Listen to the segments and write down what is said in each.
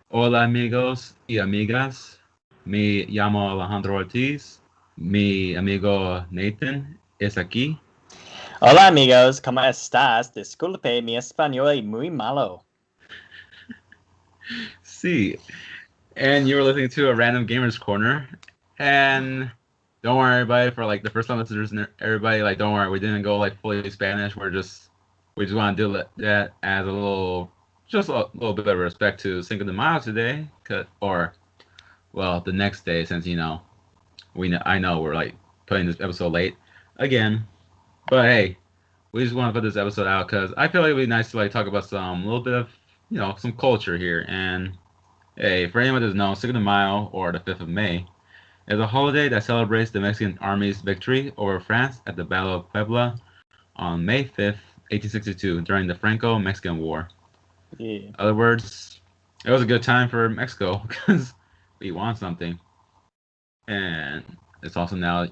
Hola amigos y amigas. Me llamo Alejandro Ortiz. Mi amigo Nathan es aquí. Hola amigos, ¿cómo estás? Disculpe, mi español es muy malo. Sí, and you're listening to a random gamers corner. And don't worry, everybody, for like the first time listeners and everybody, like don't worry, we didn't go like fully Spanish. We just want to do that as just a little bit of respect to Cinco de Mayo today, or well, the next day, since I know we're like putting this episode late again. But hey, we just want to put this episode out because I feel like it'd be nice to like talk about some little bit of some culture here. And hey, for anyone that doesn't know, Cinco de Mayo or the 5th of May is a holiday that celebrates the Mexican Army's victory over France at the Battle of Puebla on May 5th, 1862, during the Franco-Mexican War. Yeah. In other words, it was a good time for Mexico because we won something, and it's also now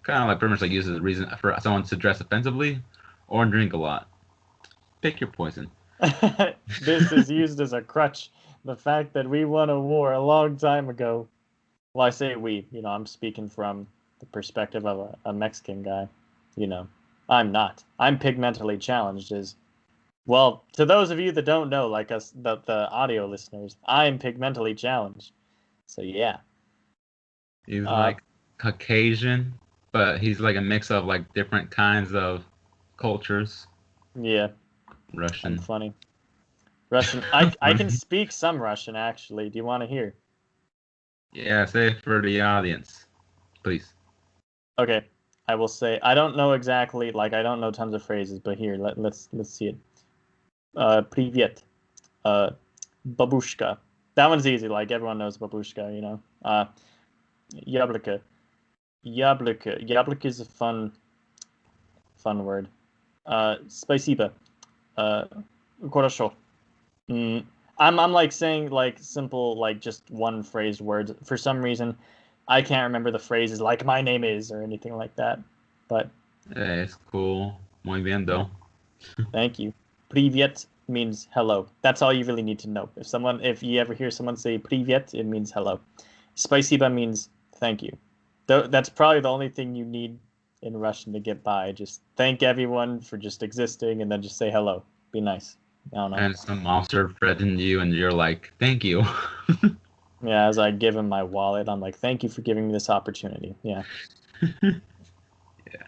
kind of like pretty much like used as a reason for someone to dress offensively or drink a lot. Pick your poison. This is used as a crutch. The fact that we won a war a long time ago. Well, I say we, I'm speaking from the perspective of a Mexican guy. I'm not. I'm pigmentally challenged well, to those of you that don't know, like us, the audio listeners, I'm pigmentally challenged. So yeah. He's Uh, like Caucasian, but he's like a mix of like different kinds of cultures. yeah, I'm Russian. funny. Russian. I can speak some Russian actually. Do you want to hear? Yeah, say it for the audience, please. Okay, I will say I don't know exactly, like I don't know tons of phrases, but here let's see it. Привет, babushka. That one's easy. Like everyone knows babushka. Яблоко, яблоко. Яблоко is a fun word. Спасибо. Хорошо. Mm, I'm like saying like simple like just one phrase words. For some reason, I can't remember the phrases like my name is or anything like that. But Hey, it's cool. Muy bien, yeah, though. thank you. Privyet means hello. That's all you really need to know. If you ever hear someone say privyet, it means hello. Spasiba means thank you. That's probably the only thing you need in Russian to get by. Just thank everyone for just existing and then just say hello. Be nice. I don't know. And some monster threatened you, and you're like, thank you. Yeah, as I give him my wallet, I'm like, thank you for giving me this opportunity. Yeah. Yeah.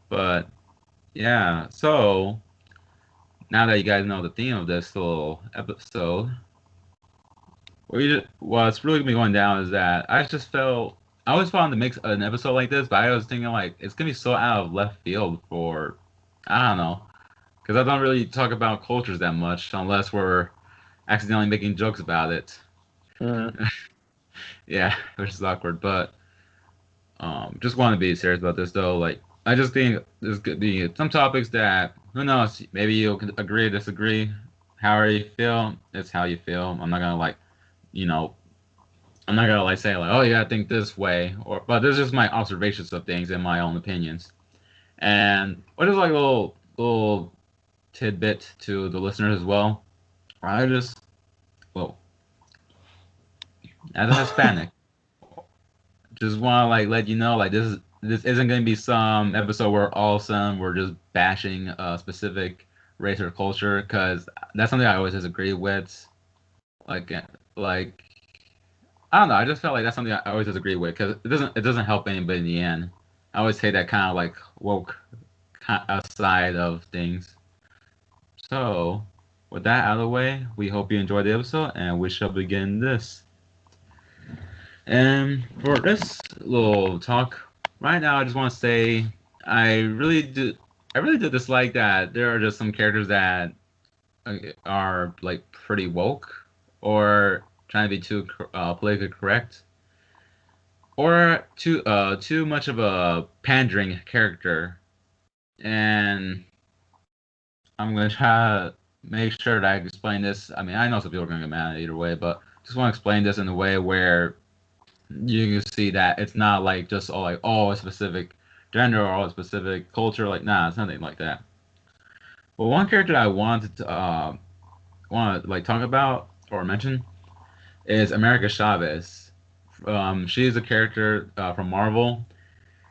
But yeah, so now that you guys know the theme of this little episode, what's really gonna be going down is that I always wanted to make an episode like this, but I was thinking like it's gonna be so out of left field for I don't know, because I don't really talk about cultures that much unless we're accidentally making jokes about it. Mm-hmm. Yeah, which is awkward. But just want to be serious about this though. Like I just think there's could be some topics that who knows, maybe you'll agree, disagree. However you feel, it's how you feel. I'm not gonna like you know I'm not gonna like say like, oh, you gotta think this way, but this is just my observations of things and my own opinions. And what is like a little tidbit to the listeners as well. I just well, as a Hispanic, just want to like let you know like this isn't gonna be some episode where all of a sudden we're just bashing a specific race or culture because that's something I always disagree with. Like like I don't know. I just felt like that's something I always disagree with because it doesn't help anybody in the end. I always take that kind of like woke side of things. So, with that out of the way, we hope you enjoyed the episode and we shall begin this. And for this little talk, right now, I just want to say I really do. I really do dislike that there are just some characters that are like pretty woke or trying to be too politically correct or too much of a pandering character. And I'm gonna try to make sure that I explain this. I mean, I know some people are gonna get mad either way, but just want to explain this in a way where you can see that it's not like just all like a specific gender or a specific culture. Like, nah, it's nothing like that. But one character I wanted to want to like talk about or mention is America Chavez. She's a character from Marvel.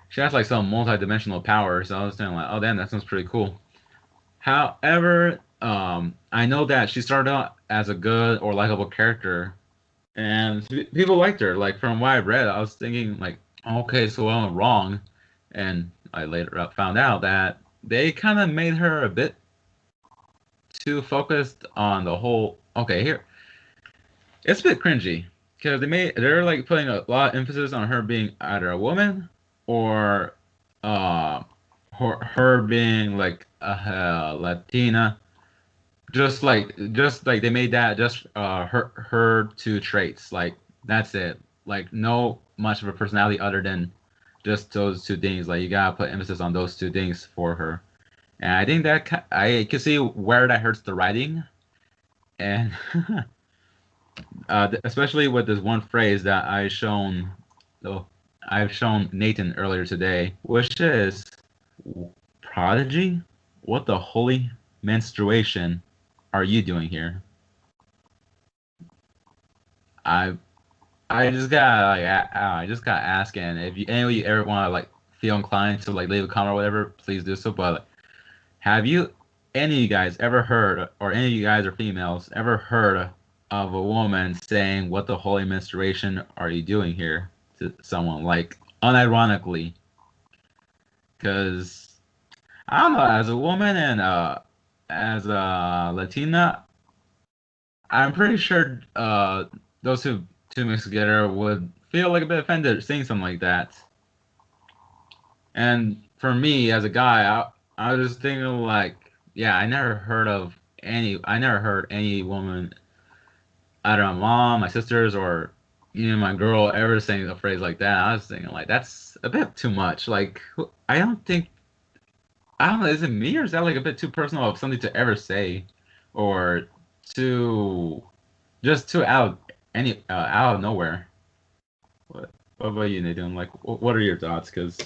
She has like some multi-dimensional powers. So I was thinking like, oh damn, that sounds pretty cool. However, I know that she started out as a good or likable character, and people liked her. Like from what I read, I was thinking like, okay, so I went wrong, and I later found out that they kind of made her a bit too focused on the whole. Okay, here it's a bit cringy because they're like putting a lot of emphasis on her being either a woman or uh her being like a Latina. Just like they made that just her two traits. Like that's it. Like no much of a personality other than just those two things. Like you gotta put emphasis on those two things for her. And I think that I can see where that hurts the writing. And especially with this one phrase that oh, I've shown Nathan earlier today, which is prodigy. What the holy menstruation are you doing here? I I just gotta like I just gotta ask, and if you any of you ever want to like feel inclined to like leave a comment or whatever, please do so. But like, have you any of you guys ever heard, or any of you guys or females ever heard of a woman saying, "What the holy menstruation are you doing here?" to someone like unironically? Because I don't know, as a woman and as a Latina, I'm pretty sure those two mixed together would feel like a bit offended seeing something like that. And for me, as a guy, I was just thinking like, yeah, I never heard any woman, either my mom, my sisters, or even my girl ever saying a phrase like that. I was thinking like, that's a bit too much. Like, I don't think, I don't know, is it me or is that like a bit too personal of something to ever say, or too, just too out of nowhere? What about you, Nathan? Like, what are your thoughts? Because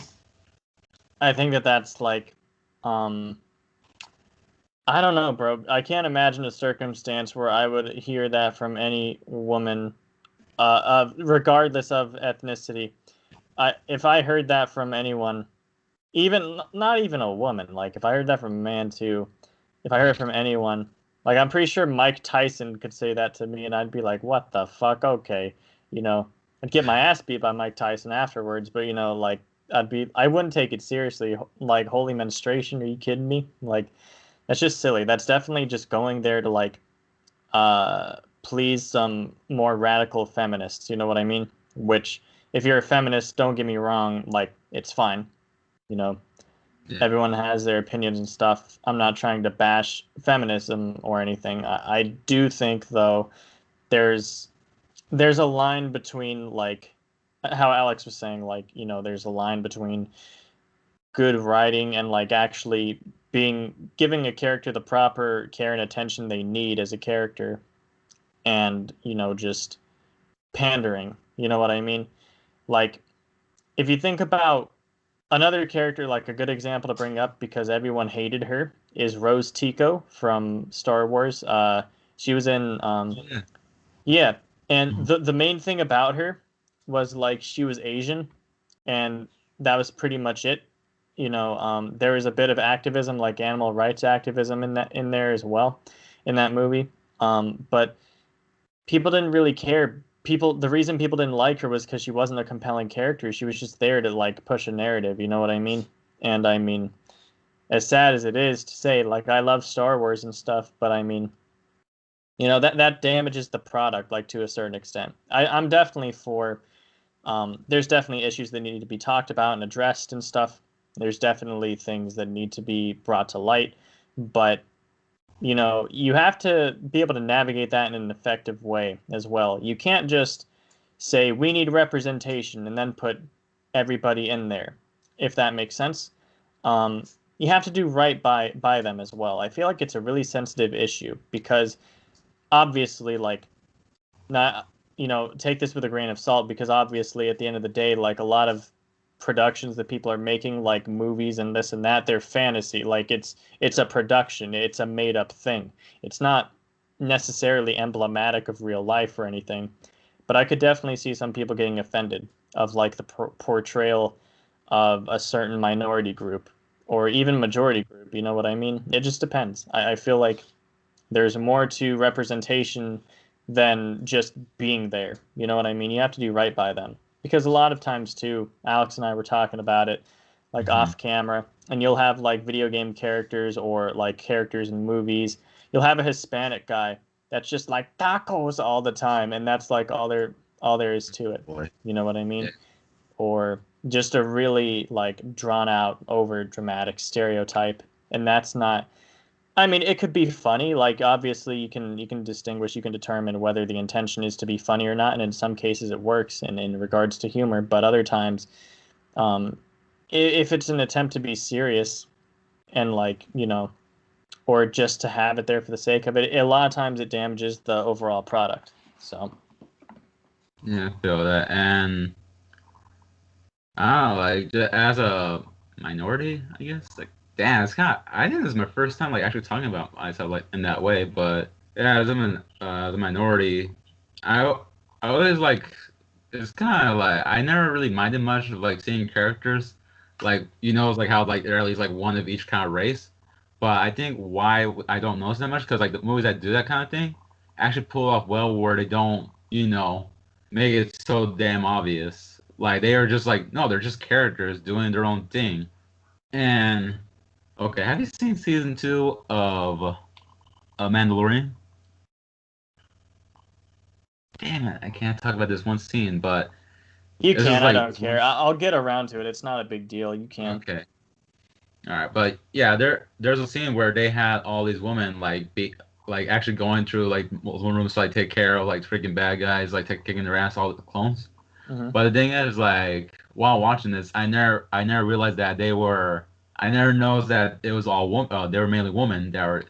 I think that that's like, um, I don't know, bro. I can't imagine a circumstance where I would hear that from any woman, regardless of ethnicity. If I heard that from anyone, even not even a woman, like if I heard that from a man too, if I heard it from anyone, like I'm pretty sure Mike Tyson could say that to me, and I'd be like, "What the fuck?" Okay, you know, I'd get my ass beat by Mike Tyson afterwards, but like I wouldn't take it seriously. Like holy menstruation, are you kidding me? Like that's just silly. That's definitely just going there to like please some more radical feminists. You know what I mean? Which, if you're a feminist, don't get me wrong, like it's fine. You know, yeah, everyone has their opinions and stuff. I'm not trying to bash feminism or anything. I do think though there's there's a line between like how Alex was saying, like there's a line between good writing and like actually being giving a character the proper care and attention they need as a character, and just pandering. You know what I mean? Like if you think about another character, like a good example to bring up because everyone hated her is Rose Tico from Star Wars. She was in yeah, yeah, and mhm. the main thing about her was like she was Asian, and that was pretty much it. There was a bit of activism, like animal rights activism, in there as well, in that movie. But people didn't really care. The reason people didn't like her was because she wasn't a compelling character. She was just there to like push a narrative. You know what I mean? And I mean, as sad as it is to say, like I love Star Wars and stuff, but I mean, that damages the product like to a certain extent. I'm definitely for. There's definitely issues that need to be talked about and addressed and stuff. There's definitely things that need to be brought to light, but you have to be able to navigate that in an effective way as well. You can't just say we need representation and then put everybody in there, if that makes sense. Um, you have to do right by them as well. I feel like it's a really sensitive issue because obviously, like, not take this with a grain of salt because obviously at the end of the day, like a lot of productions that people are making, like movies and this and that, they're fantasy. Like it's a production, it's a made up thing. It's not necessarily emblematic of real life or anything. But I could definitely see some people getting offended of like the portrayal of a certain minority group or even majority group. You know what I mean? It just depends. I feel like there's more to representation than just being there. You know what I mean? You have to do right by them. Because a lot of times too, Alex and I were talking about it like Hmm. off camera, and you'll have like video game characters or like characters in movies. You'll have a Hispanic guy that's just like tacos all the time, and that's like all there is to it. Boy. You know what I Yeah. mean? Or just a really like drawn out, over dramatic stereotype, and that's not. I mean, it could be funny. Like obviously, you can distinguish, you can determine whether the intention is to be funny or not, and in some cases it works in regards to humor. But other times, um, if it's an attempt to be serious and like or just to have it there for the sake of it, a lot of times it damages the overall product. So Yeah, I feel that. And I don't know, like as a minority, I guess. Like, damn, it's kind of. I think this is my first time like actually talking about myself like in that way. But yeah, as a minority, I I always like. It's kind of like I never really minded much of like seeing characters, like it's like how like there are at least like one of each kind of race. But I think why I don't notice that much because like the movies that do that kind of thing actually pull off well where they don't make it so damn obvious. Like they are just like no, they're just characters doing their own thing. And okay, have you seen season 2 of Mandalorian? Damn it, I can't talk about this one scene, but you this is can. I like don't this care. one. I'll get around to it. It's not a big deal. You can. Okay, all right, but yeah, there's a scene where they had all these women like actually going through like multiple rooms to like take care of like freaking bad guys, like kicking their ass, all the clones. Hmm. But the thing is, like, while watching this, I never realized that I never knows that it was all women. They were mainly women that were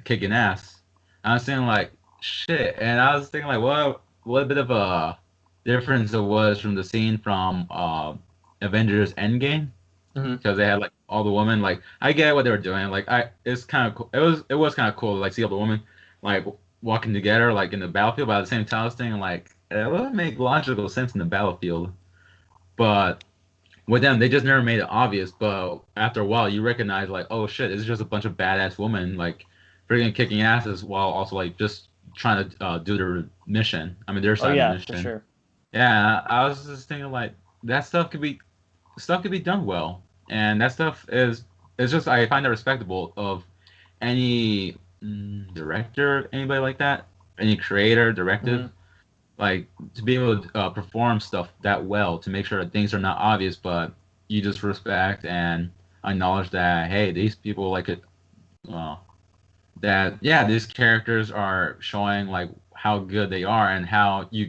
kicking ass. I was thinking like, shit, and I was thinking like, what bit of a difference it was from the scene from Avengers Endgame Hmm. because they had like all the women. Like, I get what they were doing. Like, it's kind of cool. It was kind of cool to like see all the women like walking together like in the battlefield. But at the same time, I was thinking like it would make logical sense in the battlefield. But with them, they just never made it obvious. But after a while, you recognize like, oh shit, it's just a bunch of badass women like freaking kicking asses while also like just trying to do their mission. I mean, their Oh side of the yeah, for mission. sure. Yeah, I was just thinking like that stuff could be done well, and that stuff is it's just I find it respectable of any director, anybody like that, any creator, directive, Hmm. like to be able to perform stuff that well to make sure that things are not obvious, but you just respect and acknowledge that hey, these people like it. Uh, that yeah, these characters are showing like how good they are and how you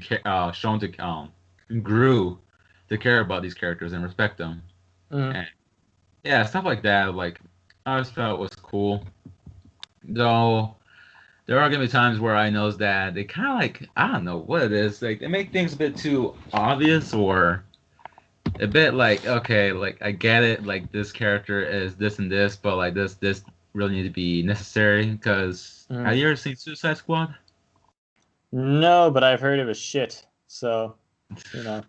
shown to grew to care about these characters and respect them. Hmm. And yeah, stuff like that. Like I always felt was cool. Though there are gonna be times where I notice that they kind of like I don't know what it is. Like they make things a bit too obvious or a bit like okay, like I get it. Like this character is this and this, but like this really need to be necessary. Because Hmm. have you ever seen Suicide Squad? No, but I've heard it was shit. So you know.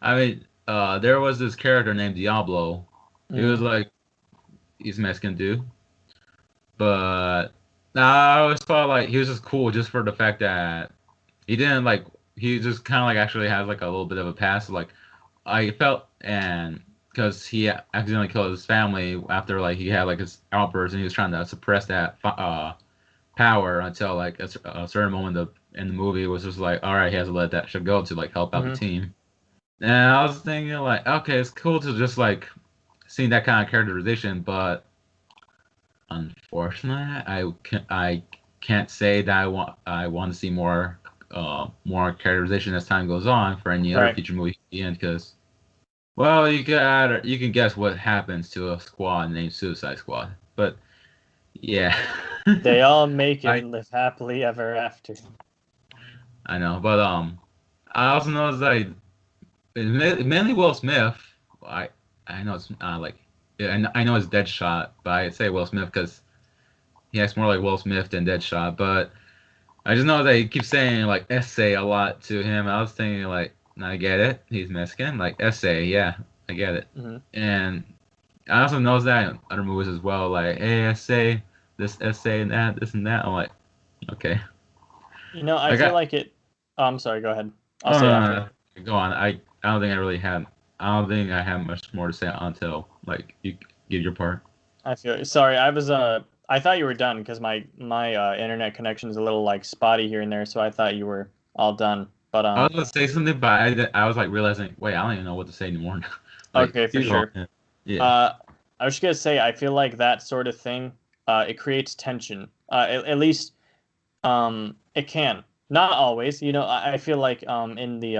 I mean, there was this character named Diablo. He was Hmm. like he's a Mexican dude, but I always thought like he was just cool just for the fact that he didn't like he just kind of like actually has like a little bit of a past. Like I felt and because he accidentally killed his family after like he had like his outburst and he was trying to suppress that power until like a certain moment in the movie was just like all right he has to let that shit go to like help out the Hmm. team. And I was thinking like okay it's cool to just like see that kind of characterization, but unfortunately, I can't say that I want to see more characterization as time goes on for any other Right. future movie in because well you can guess what happens to a squad named Suicide Squad, but yeah, They all make it I and live happily ever after. I know, but I also know it's like mainly Will Smith. I I know it's like yeah, I know it's Deadshot, but I say Will Smith because he acts more like Will Smith than Deadshot, but. I just know that he keeps saying like essay a lot to him. I was thinking like, "No, I get it. He's Mexican. Like essay, yeah, I get it. Hmm. And I also noticed that in other movies as well. Like, hey, essay, this essay and that, this and that. I'm like, okay. I Like feel I, like it. Oh, I'm sorry. Go ahead. I'll oh, say no, it no, after. no. Go on. I don't think I really had. I don't think I have much more to say until like you give your part. I feel sorry. I thought you were done because my internet connection is a little like spotty here and there, so I thought you were all done. But I was gonna say something, but I was like realizing, wait, I don't even know what to say anymore now. Like, okay, for you go sure. on. Yeah. Uh, I was just gonna say I feel like that sort of thing, it creates tension. At least it can. Not always. I feel like in the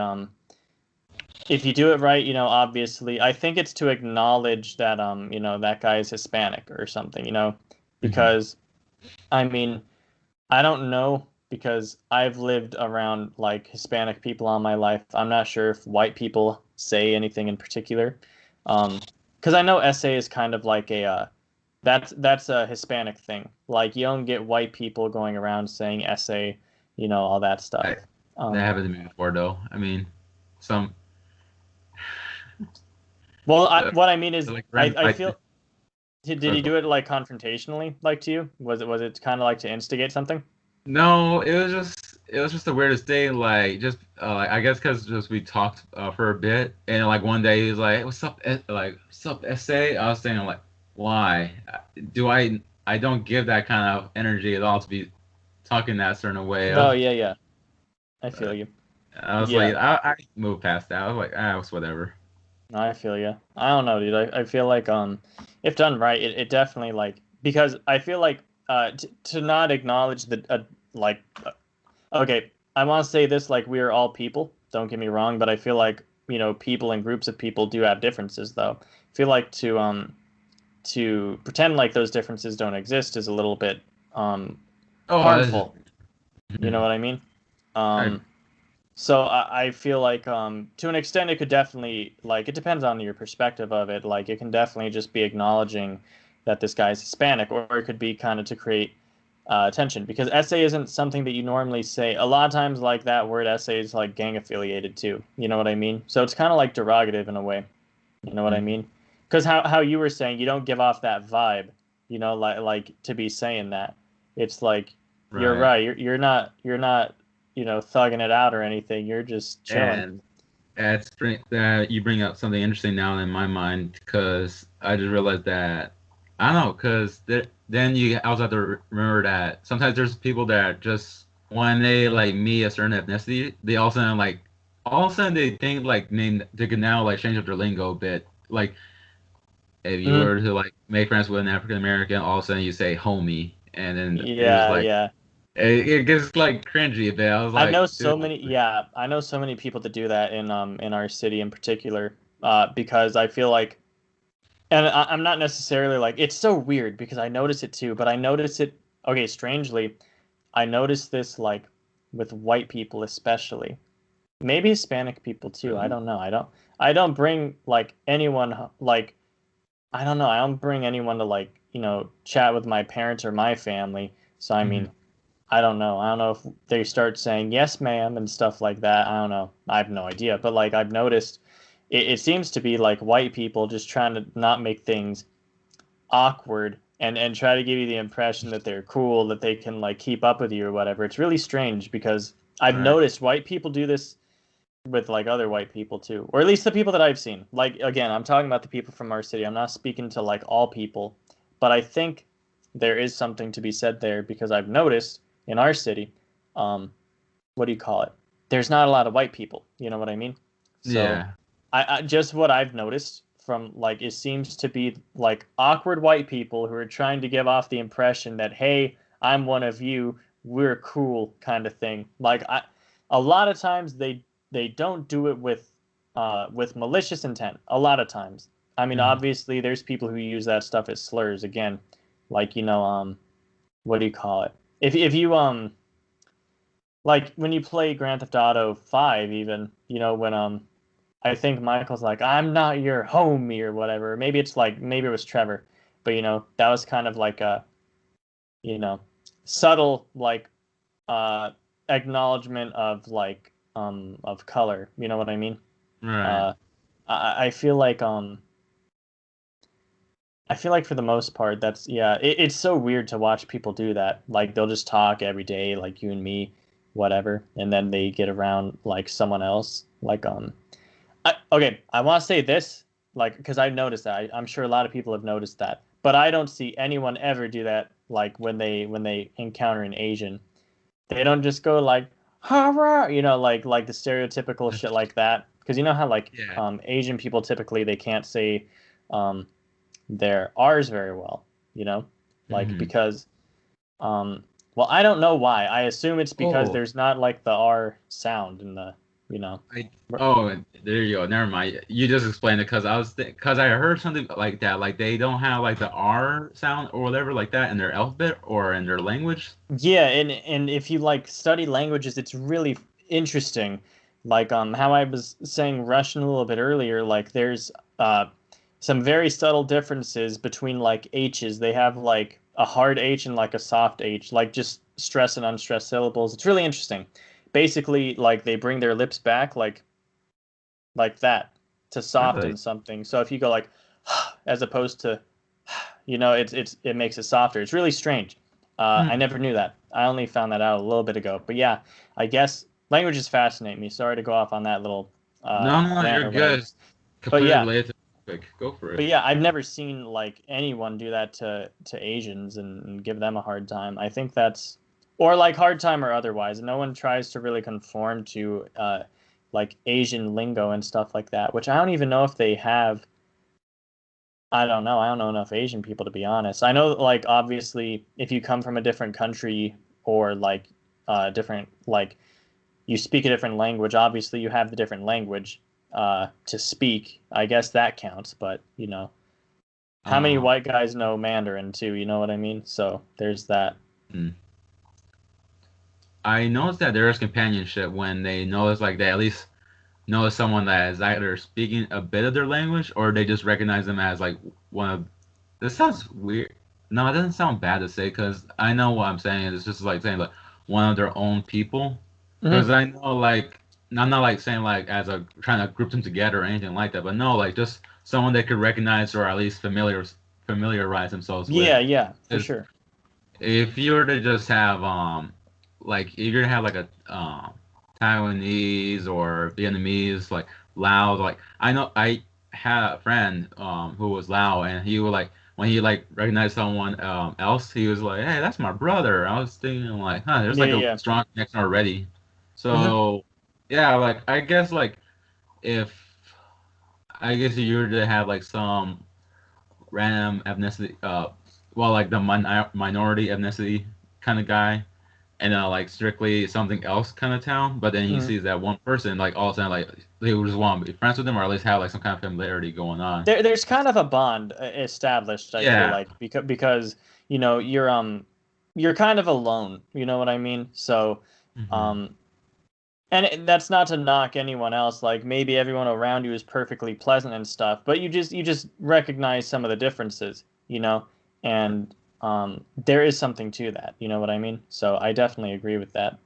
if you do it right, obviously, I think it's to acknowledge that that guy is Hispanic or something, Hmm. because I mean, I don't know because I've lived around like Hispanic people all my life. I'm not sure if white people say anything in particular. Because I know essay is kind of like that's a Hispanic thing. Like you don't get white people going around saying essay, all that stuff. I, that Um, happened to me before, though. I mean, some well, uh, what I mean is, like I, random. I feel did Go, he go. do it like confrontationally, like to you? Was it kind of like to instigate something? No, it was just the weirdest thing. Like, just like I guess because just we talked for a bit, and like one day he was like, "What's up, like, what's up, essay?" I was saying like, "Why do I don't give that kind of energy at all to be talking that certain way." No, yeah, yeah, I feel you. I was Yeah. like, I moved past that. I was like, ah, it's whatever. No, I feel you. I don't know, dude. I feel like if done right, it definitely like because I feel like to not acknowledge the like okay, I want to say this like we are all people. Don't get me wrong, but I feel like people and groups of people do have differences though. I feel like to pretend like those differences don't exist is a little bit um Oh, that's just, harmful. You know what I mean? I, Um, So I feel like to an extent it could definitely like it depends on your perspective of it. Like it can definitely just be acknowledging that this guy's Hispanic, or it could be kind of to create tension because essay isn't something that you normally say. A lot of times, like that word essay is like gang affiliated too. You know what I mean? So it's kind of like derogative in a way. You know what I mm, mean? Because how you were saying you don't give off that vibe. Like to be saying that. It's like you're right. right. You're not thugging it out or anything. You're just chilling. And that you bring up something interesting now in my mind because I just realized that I don't know because then you also have to remember that sometimes there's people that just when they like meet a certain ethnicity, they all of a sudden they think like they can now like change up their lingo a bit. Like if you Mm, were to like make friends with an African American, all of a sudden you say homie, and then it's yeah, like yeah. it gets like cringy a bit. I was I know like, dude, so many. Yeah, I know so many people that do that in our city in particular. Because I feel like, and I'm not necessarily like it's so weird because I notice it too. But I notice it. Okay, strangely, I notice this like with white people especially. Maybe Hispanic people too. I really? don't know. I don't bring like anyone like I don't know. I don't bring anyone to like, chat with my parents or my family. So I Hmm. mean, I don't know. I don't know if they start saying yes, ma'am and stuff like that. I don't know. I have no idea. But like I've noticed it seems to be like white people just trying to not make things awkward and try to give you the impression that they're cool, that they can like keep up with you or whatever. It's really strange because I've Right. noticed white people do this with like other white people too, or at least the people that I've seen. Like again, I'm talking about the people from our city. I'm not speaking to like all people, but I think there is something to be said there because I've noticed in our city, um, what do you call it? There's not a lot of white people. You know what I mean? So, Yeah. I just what I've noticed from like it seems to be like awkward white people who are trying to give off the impression that hey, I'm one of you, we're cool kind of thing. A lot of times they don't do it with malicious intent. A lot of times. I mean, Hmm. obviously, there's people who use that stuff as slurs. Again, like what do you call it? If you like when you play Grand Theft Auto 5, even when I think Michael's like, I'm not your homie or whatever. Maybe it's like maybe it was Trevor, but that was kind of like a you know subtle like uh acknowledgement of like of color. You know what I mean? Right. Uh, I feel like I feel like for the most part, that's yeah. It's so weird to watch people do that. Like they'll just talk every day, like you and me, whatever, and then they get around like someone else. Like okay, I want to say this, like because I've noticed that. I'm sure a lot of people have noticed that, but I don't see anyone ever do that. Like when they encounter an Asian, they don't just go like "hurrah," like the stereotypical shit like that. Because you know how like Yeah. Asian people typically they can't say um their R's very well, you know? Like Hmm. because um well, I don't know why. I assume it's because Oh, there's not like the R sound in the, you know. I oh there you go. Never mind. You just explained it because because I heard something like that. Like they don't have like the R sound or whatever like that in their alphabet or in their language. Yeah, and if you like study languages, it's really interesting. Like how I was saying Russian a little bit earlier, like there's some very subtle differences between like H's. They have like a hard H and like a soft H, like just stress and unstressed syllables. It's really interesting. Basically, like they bring their lips back like that to Really? soften something. So if you go like as opposed to it makes it softer. It's really strange. I Hmm. never knew that. I only found that out a little bit ago. But yeah, I guess languages fascinate me. Sorry to go off on that little No, no, no, rant you're or whatever. good. It's But completely yeah, related to the topic. Go for it. but yeah, I've never seen like anyone do that to Asians and give them a hard time. I think that's or like hard time or otherwise. No one tries to really conform to like Asian lingo and stuff like that, which I don't even know if they have. I don't know. I don't know enough Asian people to be honest. I know, like, obviously, if you come from a different country or like different, like, you speak a different language, obviously you have the different language to speak. I guess that counts, but how many Uh, white guys know Mandarin too? You know what I mean? So there's that. hmm. I noticed that there is companionship when they notice like they at least notice someone that is either speaking a bit of their language or they just recognize them as like one of. This sounds weird. No, it doesn't sound bad to say because I know what I'm saying. It's just like saying like one of their own people. Because Hmm. I know like I'm not like saying like as a trying to group them together or anything like that, but no, like just someone they could recognize or at least familiarize themselves with. Yeah, yeah, for Is sure. if you were to just have like if you're to have like a Taiwanese or Vietnamese like Lao, like I know I had a friend who was Lao and he would like when he like recognized someone else he was like, hey, that's my brother. I was thinking like, huh, there's Yeah, like a yeah. strong connection already. Hmm. So yeah, like I guess like if I guess you were to have like some random ethnicity well like the minority ethnicity kind of guy and like strictly something else kind of town. But then he Hmm. sees that one person, like all of a sudden, like they would just want to be friends with him, or at least have like some kind of familiarity going on. There's kind of a bond established, I feel Yeah. like, because you're kind of alone, you know what I mean? So Hmm. um and that's not to knock anyone else, like maybe everyone around you is perfectly pleasant and stuff, but you just recognize some of the differences, and there is something to that, you know what I mean? So I definitely agree with that.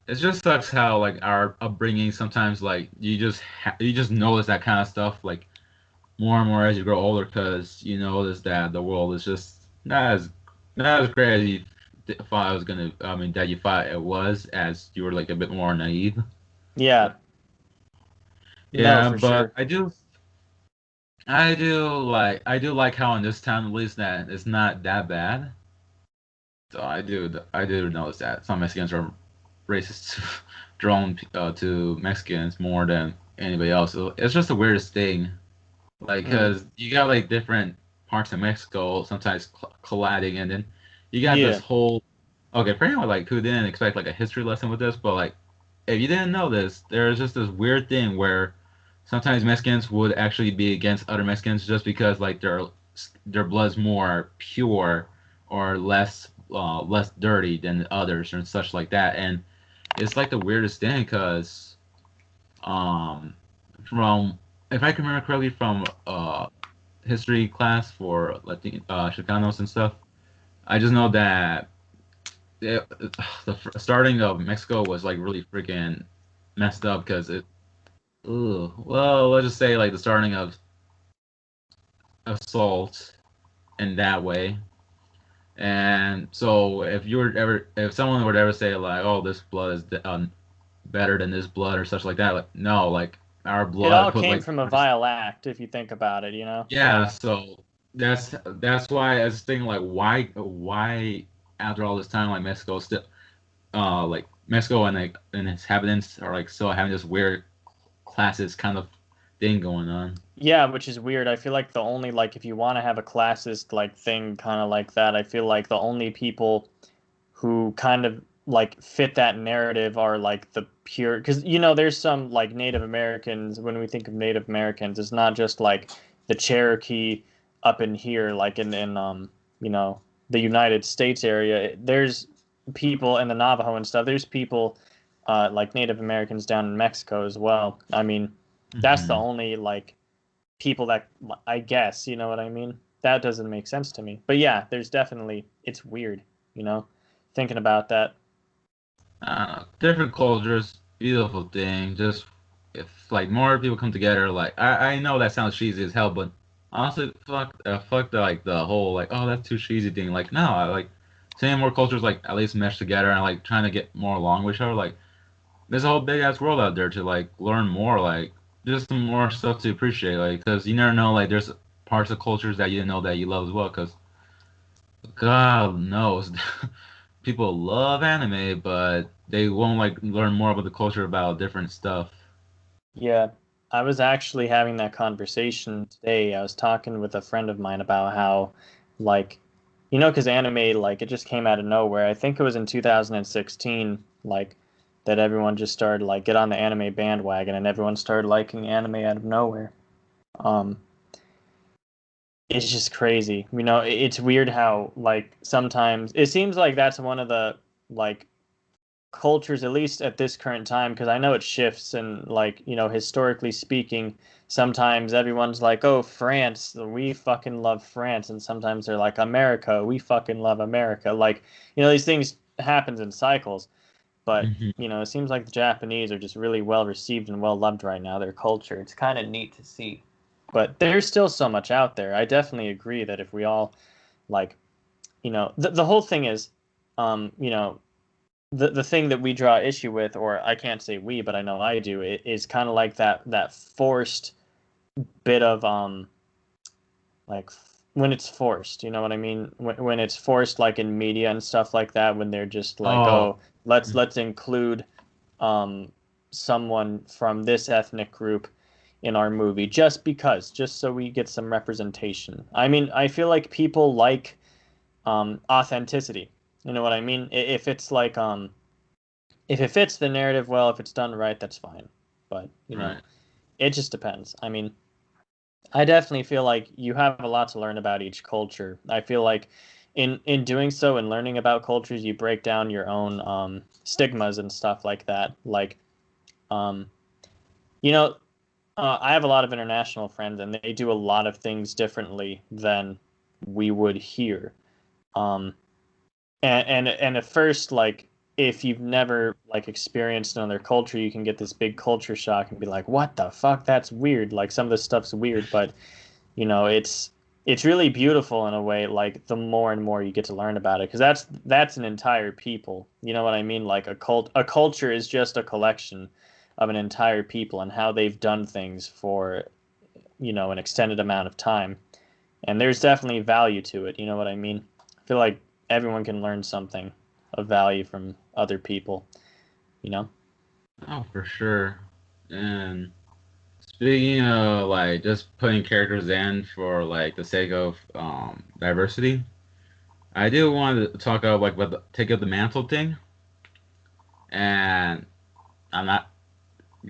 It just sucks how like our upbringing sometimes like you just notice that kind of stuff like more and more as you grow older because you notice that the world is just not as great as you thought it was gonna. I mean that you thought it was as you were like a bit more naive. Yeah, no, Yeah, for but sure. I do like how in this town at least that it's not that bad. So I do notice that some Mexicans are racist drawn to Mexicans more than anybody else. So it's just the weirdest thing. Like, Mm. cause you got like different parts of Mexico sometimes colliding, and then you got this Yeah. whole. Okay, for anyone like who didn't expect like a history lesson with this, but like if you didn't know this, there's just this weird thing where sometimes Mexicans would actually be against other Mexicans just because like their blood's more pure or less dirty than others and such like that. And it's like the weirdest thing because um from if I can remember correctly from history class for Chicanos and stuff, I just know that the starting of Mexico was like really freaking messed up because it. Ooh, well, let's just say like the starting of assault in that way. And so if someone would ever say like, oh, this blood is better than this blood or such like that, like no, like our It blood all put came like from a vile act, if you think about it, you know? yeah. So that's why I was thinking like why after all this time like Mexico still like Mexico and like and its inhabitants are like still having this weird classes kind of thing going on. Yeah, which is weird. I feel like the only, like, if you want to have a classist, like, thing kind of like that, I feel like the only people who kind of, like, fit that narrative are, like, the pure, because, there's some, like, Native Americans, when we think of Native Americans, it's not just, like, the Cherokee up in here, like, you know, the United States area. There's people in the Navajo and stuff. There's people, like Native Americans down in Mexico as well. I mean, that's the Hmm. only, like, people that, I guess, you know what I mean? That doesn't make sense to me. But yeah, there's definitely, it's weird, you know, thinking about that. Different cultures, beautiful thing. Just if like more people come together, like I know that sounds cheesy as hell, but honestly, fuck the like the whole like oh that's too cheesy thing. Like no, I like seeing more cultures like at least mesh together and like trying to get more along with each other. Like there's a whole big ass world out there to like learn more. Like just some more stuff to appreciate. Like because you never know like there's parts of cultures that you didn't know that you love as well. Because God knows. People love anime, but they won't like learn more about the culture about different stuff. Yeah, I was actually having that conversation today. I was talking with a friend of mine about how, like, because anime, like, it just came out of nowhere. I think it was in 2016, like, that everyone just started, like, get on the anime bandwagon and everyone started liking anime out of nowhere. Um, it's just crazy. It's weird how, like, sometimes it seems like that's one of the, like, cultures, at least at this current time, because I know it shifts, and, like, historically speaking, sometimes everyone's like, oh, France, we fucking love France, and sometimes they're like, America, we fucking love America. Like, these things happens in cycles, but Hmm. it seems like the Japanese are just really well received and well loved right now, their culture. It's kind of neat to see, but there's still so much out there. I definitely agree that if we all, like, the whole thing is, you know the thing that we draw issue with, or I can't say we, but I know I do, it is kind of like that forced bit of, like, when it's forced, you know what I mean? When it's forced, like, in media and stuff like that, when they're just like, Oh, oh, let's include, um someone from this ethnic group in our movie, just so we get some representation. I mean, I feel like people like, authenticity. You know what I mean? If it's like, if it fits the narrative well, if it's done right, that's fine. But, right. it just depends. I mean, I definitely feel like you have a lot to learn about each culture. I feel like in doing so and learning about cultures, you break down your own, stigmas and stuff like that. Like, um, you know, I have a lot of international friends, and they do a lot of things differently than we would here. Um, and at first, like, if you've never, like, experienced another culture, you can get this big culture shock and be like, what the fuck, that's weird. Like, some of this stuff's weird, but, it's really beautiful in a way, like, the more and more you get to learn about it, because that's an entire people, you know what I mean? Like, a culture is just a collection of an entire people and how they've done things for, an extended amount of time, and there's definitely value to it, you know what I mean? I feel like everyone can learn something of value from other people, you know? Oh, for sure. And speaking of like just putting characters in for like the sake of diversity, I do want to talk about like take up the mantle thing, and I'm not,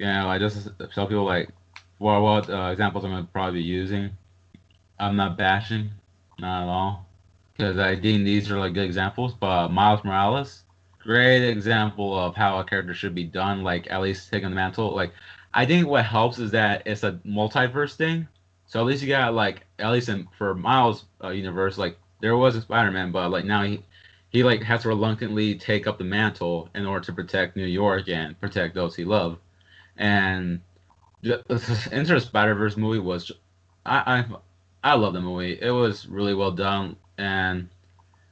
I just tell people like what examples I'm gonna probably be using. I'm not bashing, not at all, because I think these are like good examples. But Miles Morales, great example of how a character should be done. Like at least taking the mantle. Like I think what helps is that it's a multiverse thing. So at least you got like at least for Miles universe, like there was a Spider-Man, but like now he like has to reluctantly take up the mantle in order to protect New York and protect those he loved. And Into the Spider-Verse movie was I I love the movie. It was really well done, and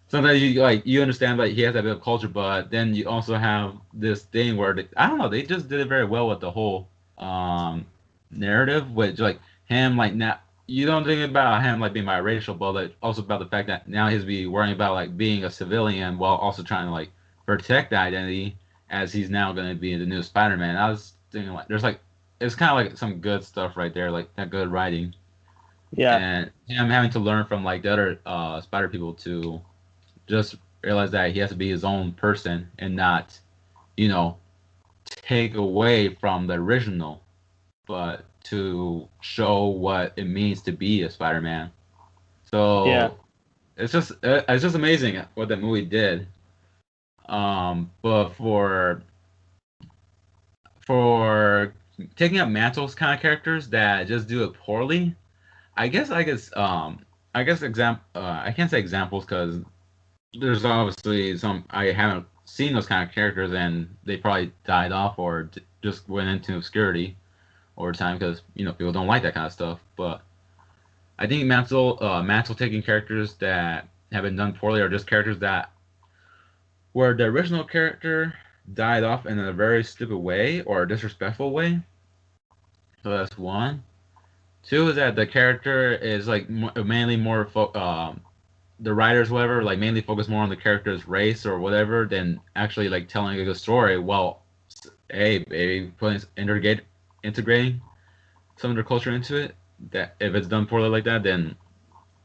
sometimes you understand like he has that bit of culture, but then you also have this thing where I don't know, they just did it very well with the whole um narrative, which like him like now you don't think about him like being biracial, but like also about the fact that now he's be worrying about like being a civilian while also trying to like protect the identity as he's now going to be the new Spider-Man. I was thinking like there's like it's kind of like some good stuff right there, like that good writing, Yeah, and him having to learn from like the other Spider people to just realize that he has to be his own person and not, you know, take away from the original, but to show what it means to be a Spider-Man. yeah, So it's just amazing what that movie did. But for taking up Mantle's kind of characters that just do it poorly, I guess I can't say examples because there's obviously some I haven't seen those kind of characters and they probably died off or just went into obscurity over time because people don't like that kind of stuff. But I think Mantle taking characters that have been done poorly are just characters that where the original character died off in a very stupid way or a disrespectful way. So that's one. Two is that the character is like mainly more the writers, whatever, like mainly focus more on the character's race or whatever than actually like telling a good story. Well, hey, baby, integrating some of their culture into it. That if it's done poorly like that, then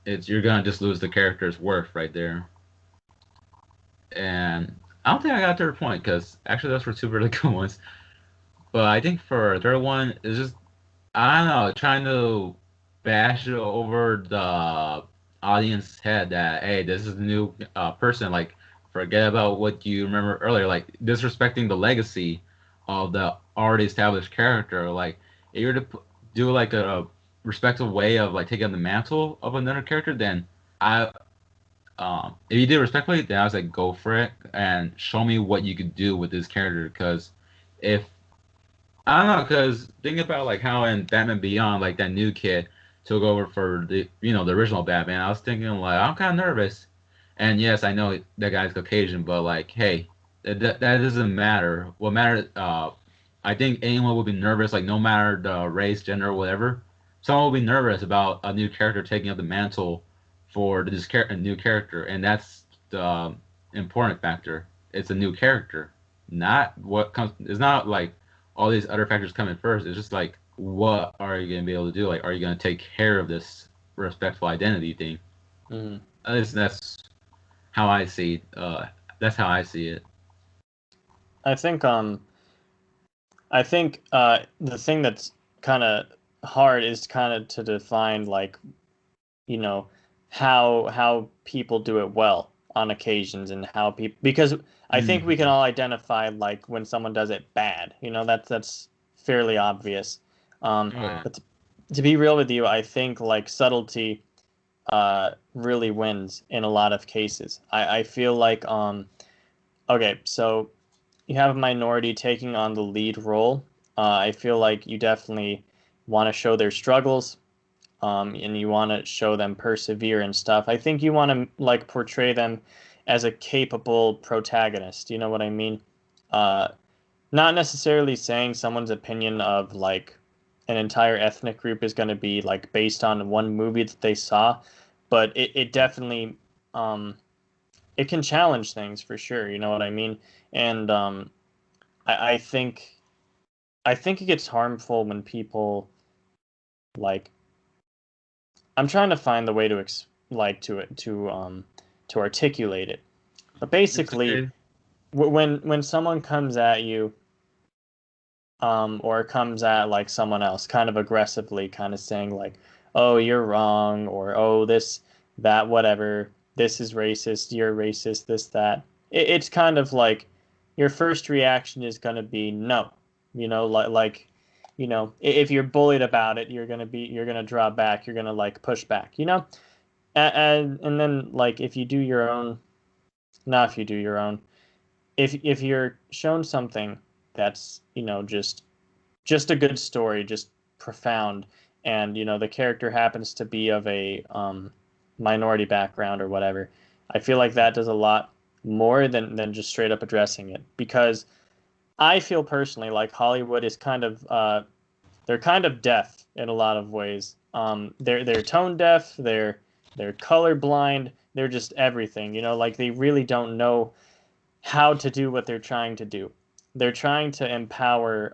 it's you're gonna just lose the character's worth right there. And I don't think I got to her point because actually those were two really good ones. But I think for a third one, it's just I don't know, trying to bash over the audience head that hey, this is a new person. Like, forget about what you remember earlier. Like, disrespecting the legacy of the already established character. Like, if you were to do like a respectful way of like taking the mantle of another character, then I if you did it respectfully, then I was like, go for it and show me what you could do with this character. Because if I don't know, because think about like how in Batman Beyond, like that new kid took over for the original Batman. I was thinking like I'm kind of nervous, and yes, I know that guy's Caucasian, but like, hey, that doesn't matter. What matters, I think anyone would be nervous, like no matter the race, gender, whatever. Someone will be nervous about a new character taking up the mantle for a new character, and that's the important factor. It's a new character, not what comes. It's not like all these other factors come in first. It's just like, what are you going to be able to do? Like, are you going to take care of this respectful identity thing? mm. At least that's how I see. That's how I see it. I think the thing that's kind of hard is kind of to define like you know how people do it well on occasions and how people because I think we can Mhm. all identify like when someone does it bad. That's fairly obvious. Oh yeah. But to be real with you, I think like subtlety really wins in a lot of cases. I feel like okay, so you have a minority taking on the lead role. I feel like you definitely want to show their struggles, and you want to show them persevere and stuff. I think you want to like portray them as a capable protagonist. You know what I mean? Uh, Not necessarily saying someone's opinion of like an entire ethnic group is going to be like based on one movie that they saw, but it definitely it can challenge things for sure. You know what I mean? And I think it gets harmful when people like I'm trying to find the way to like to articulate it. But It's basically, okay. when someone comes at you, or comes at like someone else, kind of aggressively, kind of saying like, "Oh, you're wrong," or "Oh, this, that, whatever. This is racist. You're racist. This, that." It's kind of like your first reaction is gonna be no. If you're bullied about it, you're gonna draw back. You're gonna like push back. And then like if you do your own not if you do your own. If you're shown something that's, just a good story, just profound, and the character happens to be of a minority background or whatever, I feel like that does a lot more than just straight up addressing it, because I feel personally like Hollywood is kind of they're kind of deaf in a lot of ways. They're tone deaf, they're color blind, they're just everything. Like they really don't know how to do what they're trying to do. They're trying to empower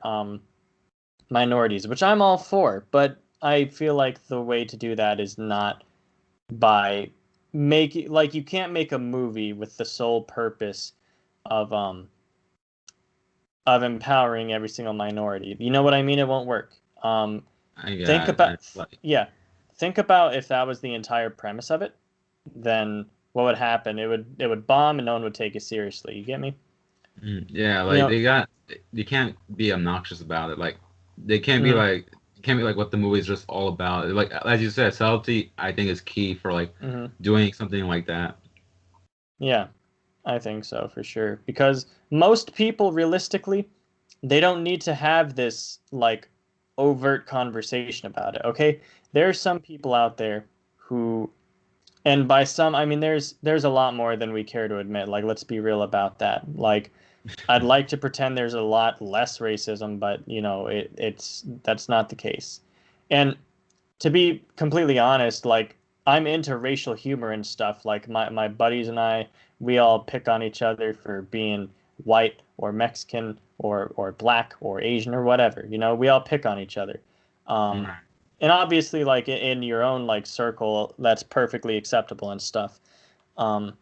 minorities, which I'm all for, but I feel like the way to do that is not by making, like, you can't make a movie with the sole purpose of empowering every single minority. You know what I mean? It won't work. I Think got about it. Like, think about if that was the entire premise of it, then what would happen? It would bomb and no one would take it seriously. You get me? yeah, You like know, they can't be obnoxious about it. Like they can't be mhm, like can't be like what the movie is just all about. Like as you said, subtlety I think is key for like mhm. doing something like that. Yeah, I think so for sure. Because most people, realistically, they don't need to have this like overt conversation about it. Okay, there are some people out there who, and by some I mean there's a lot more than we care to admit. Like, let's be real about that. Like, I'd like to pretend there's a lot less racism, but it's that's not the case. And to be completely honest, like, I'm into racial humor and stuff. Like, my buddies and I, we all pick on each other for being white or Mexican or black or Asian or whatever. We all pick on each other. Um, Right. and obviously, like, in your own like circle, that's perfectly acceptable and stuff. Um,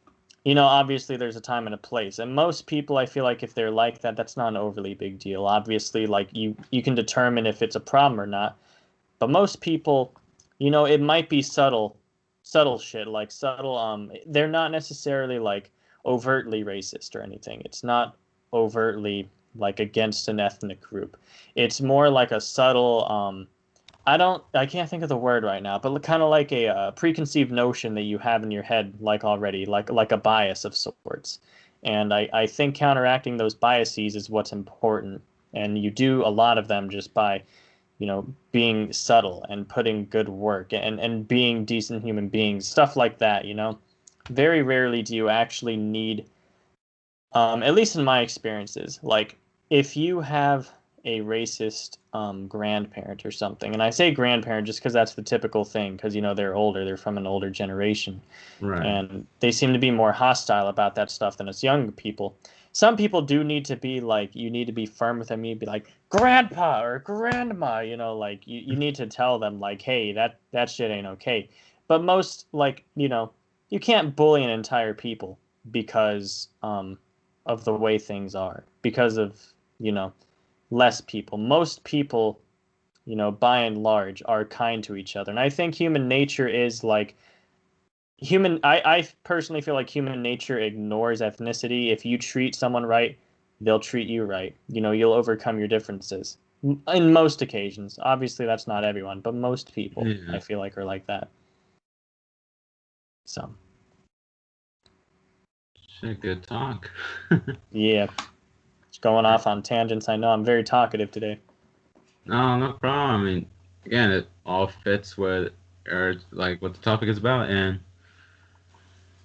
obviously there's a time and a place, and most people, I feel like if they're like that, that's not an overly big deal. Obviously, like, you can determine if it's a problem or not, but most people, it might be subtle shit, like subtle. They're not necessarily like overtly racist or anything. It's not overtly like against an ethnic group. It's more like a subtle. I can't think of the word right now, but kind of like a preconceived notion that you have in your head, like already, like a bias of sorts. And I think counteracting those biases is what's important. And you do a lot of them just by being subtle and putting good work and being decent human beings, stuff like that. Very rarely do you actually need, at least in my experiences, like, if you have a racist grandparent or something, and I say grandparent just because that's the typical thing, because, they're older, they're from an older generation, Right. and they seem to be more hostile about that stuff than us young people. Some people do need to be like, you need to be firm with them. You'd be like, grandpa or grandma, like, you need to tell them, like, hey, that shit ain't okay. But most, like, you can't bully an entire people because of the way things are, because of, you know, less people. Most people, by and large, are kind to each other. And I think human nature is like, I personally feel like human nature ignores ethnicity. If you treat someone right, they'll treat you right. You'll overcome your differences in most occasions. Obviously, that's not everyone, but most people, I Yeah. feel like, are like that. So, Shit, good talk. yeah, just going off on tangents. I know I'm very talkative today. No, no problem. I mean, again, it all fits what or like what the topic is about, and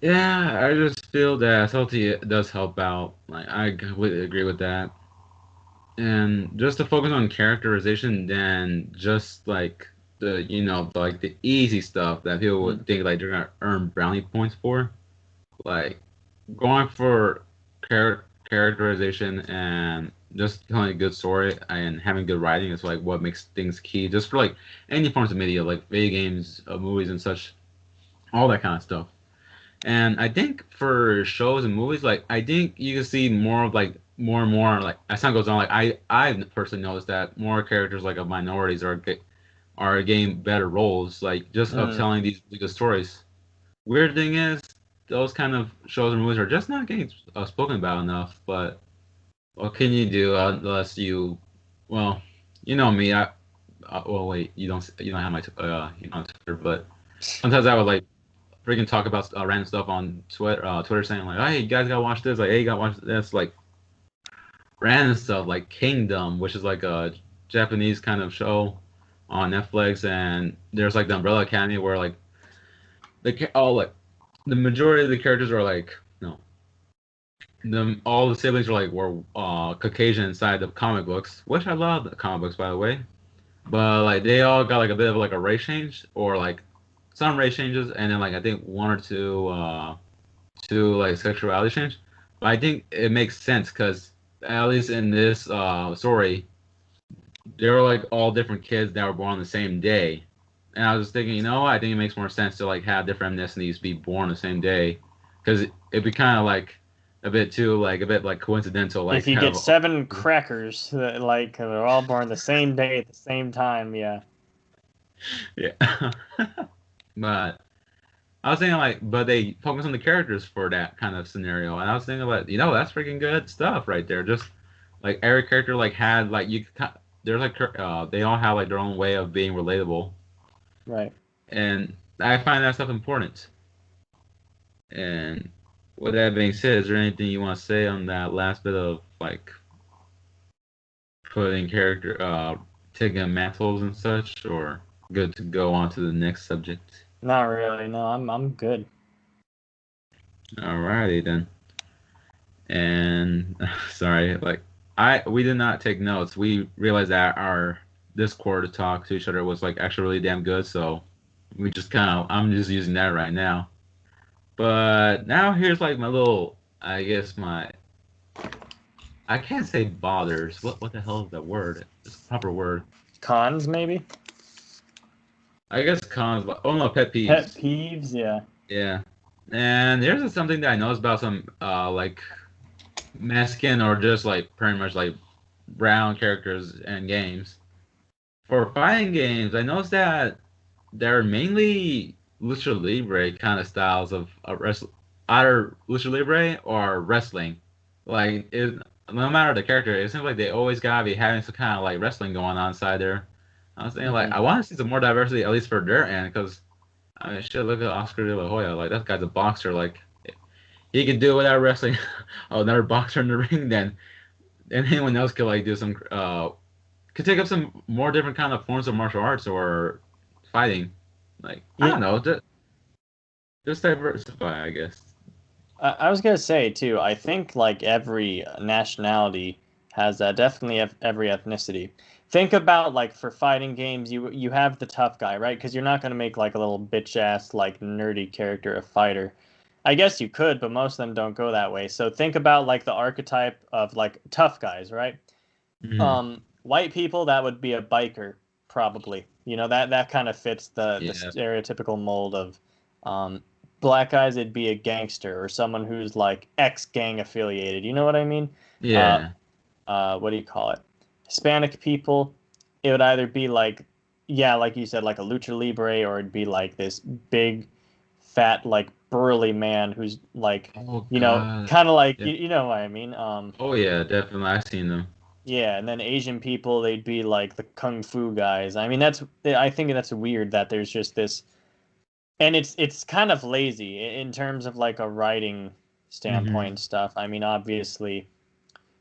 yeah, I just feel that salty does help out. Like I completely agree with that, and just to focus on characterization, then just like like the easy stuff that people Mm. would think like they're gonna earn brownie points for, like going for characterization and just telling a good story and having good writing is like what makes things key just for like any forms of media like video games, movies and such, all that kind of stuff. And I think for shows and movies, like I think you can see more of like more and more like as time goes on, like I personally noticed that more characters like of minorities are getting better roles, like just of Mm. telling these good stories. Weird thing is, those kind of shows and movies are just not getting spoken about enough. But what can you do unless you, well, you know me. Well, wait, you don't have my, you know, Twitter, but sometimes I would like freaking talk about random stuff on Twitter saying like, hey, you guys gotta watch this. Like, hey, you gotta watch this. Like random stuff like Kingdom, which is like a Japanese kind of show on Netflix, and there's like the Umbrella Academy where like the majority of the characters are like no, all the siblings are like were Caucasian inside the comic books, which I love the comic books by the way. But like they all got like a bit of like a race change or like some race changes, and then like I think one or two like sexuality change. But I think it makes sense because at least in this story, they were like all different kids that were born on the same day. And I was thinking, I think it makes more sense to like have different ethnicities be born the same day, because it'd be kind of like a bit like coincidental. Like If you get 7 crackers that like they're all born the same day at the same time, yeah. Yeah. But I was thinking like, but they focus on the characters for that kind of scenario, and I was thinking like, that's freaking good stuff right there. Just like every character like had like there's like they all have like their own way of being relatable. Right. And I find that stuff important. And with that being said, is there anything you want to say on that last bit of like putting taking mantles and such, or good to go on to the next subject? Not really. No, I'm good. Alrighty then. And sorry, like we did not take notes. We realized that our Discord talk to each other was like actually really damn good, so we just I'm just using that right now. But now here's like my little, I guess I can't say bothers. What the hell is that word? It's a proper word. Cons, maybe? I guess cons, but no, pet peeves. Pet peeves, yeah. Yeah. And there's something that I noticed about some like Mexican or just like pretty much like brown characters in games. For fighting games, I noticed that they're mainly lucha libre kind of styles of either lucha libre or wrestling. Like, no matter the character, it seems like they always gotta be having some kind of like wrestling going on inside there. I was thinking like I want to see some more diversity at least for their end, because I mean shit, look at Oscar De La Hoya, like that guy's a boxer, like he could do it without wrestling. Another boxer in the ring, then anyone else could like do some could take up some more different kind of forms of martial arts or fighting. Like I don't know, just diversify, I guess. I was gonna say too. I think like every nationality has definitely every ethnicity. Think about like for fighting games, you have the tough guy, right? Because you're not gonna make like a little bitch ass like nerdy character a fighter. I guess you could, but most of them don't go that way. So think about like the archetype of like tough guys, right? Mm-hmm. White people, that would be a biker, probably. That kind of fits the stereotypical mold of black guys. It'd be a gangster or someone who's like ex-gang affiliated. You know what I mean? Yeah. What do you call it? Hispanic people, it would either be like, yeah, like you said, like a lucha libre, or it'd be like this big, fat, like burly man who's like, Oh God. kind of like, Yeah. you know what I mean? Oh yeah, definitely. I've seen them. Yeah, and then Asian people, they'd be like the kung fu guys. I mean, I think that's weird that there's just this, and it's kind of lazy in terms of like a writing standpoint and stuff. I mean, obviously,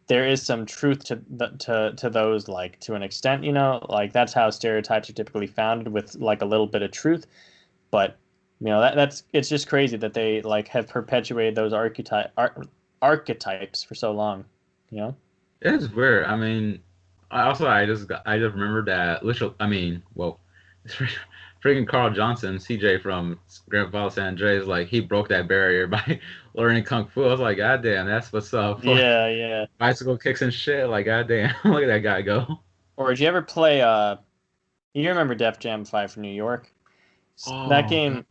there is some truth to those, like to an extent, like that's how stereotypes are typically founded, with like a little bit of truth. But that's it's just crazy that they like have perpetuated those archetypes for so long. It's weird. I mean, I just remembered that literally. I mean, well, freaking Carl Johnson, CJ from Grand Theft San Andreas, like he broke that barrier by learning kung fu. I was like, God damn, that's what's up. Yeah, yeah. Bicycle kicks and shit. Like, God damn, look at that guy go. Or did you ever play you remember Def Jam 5 from New York? That Oh, game,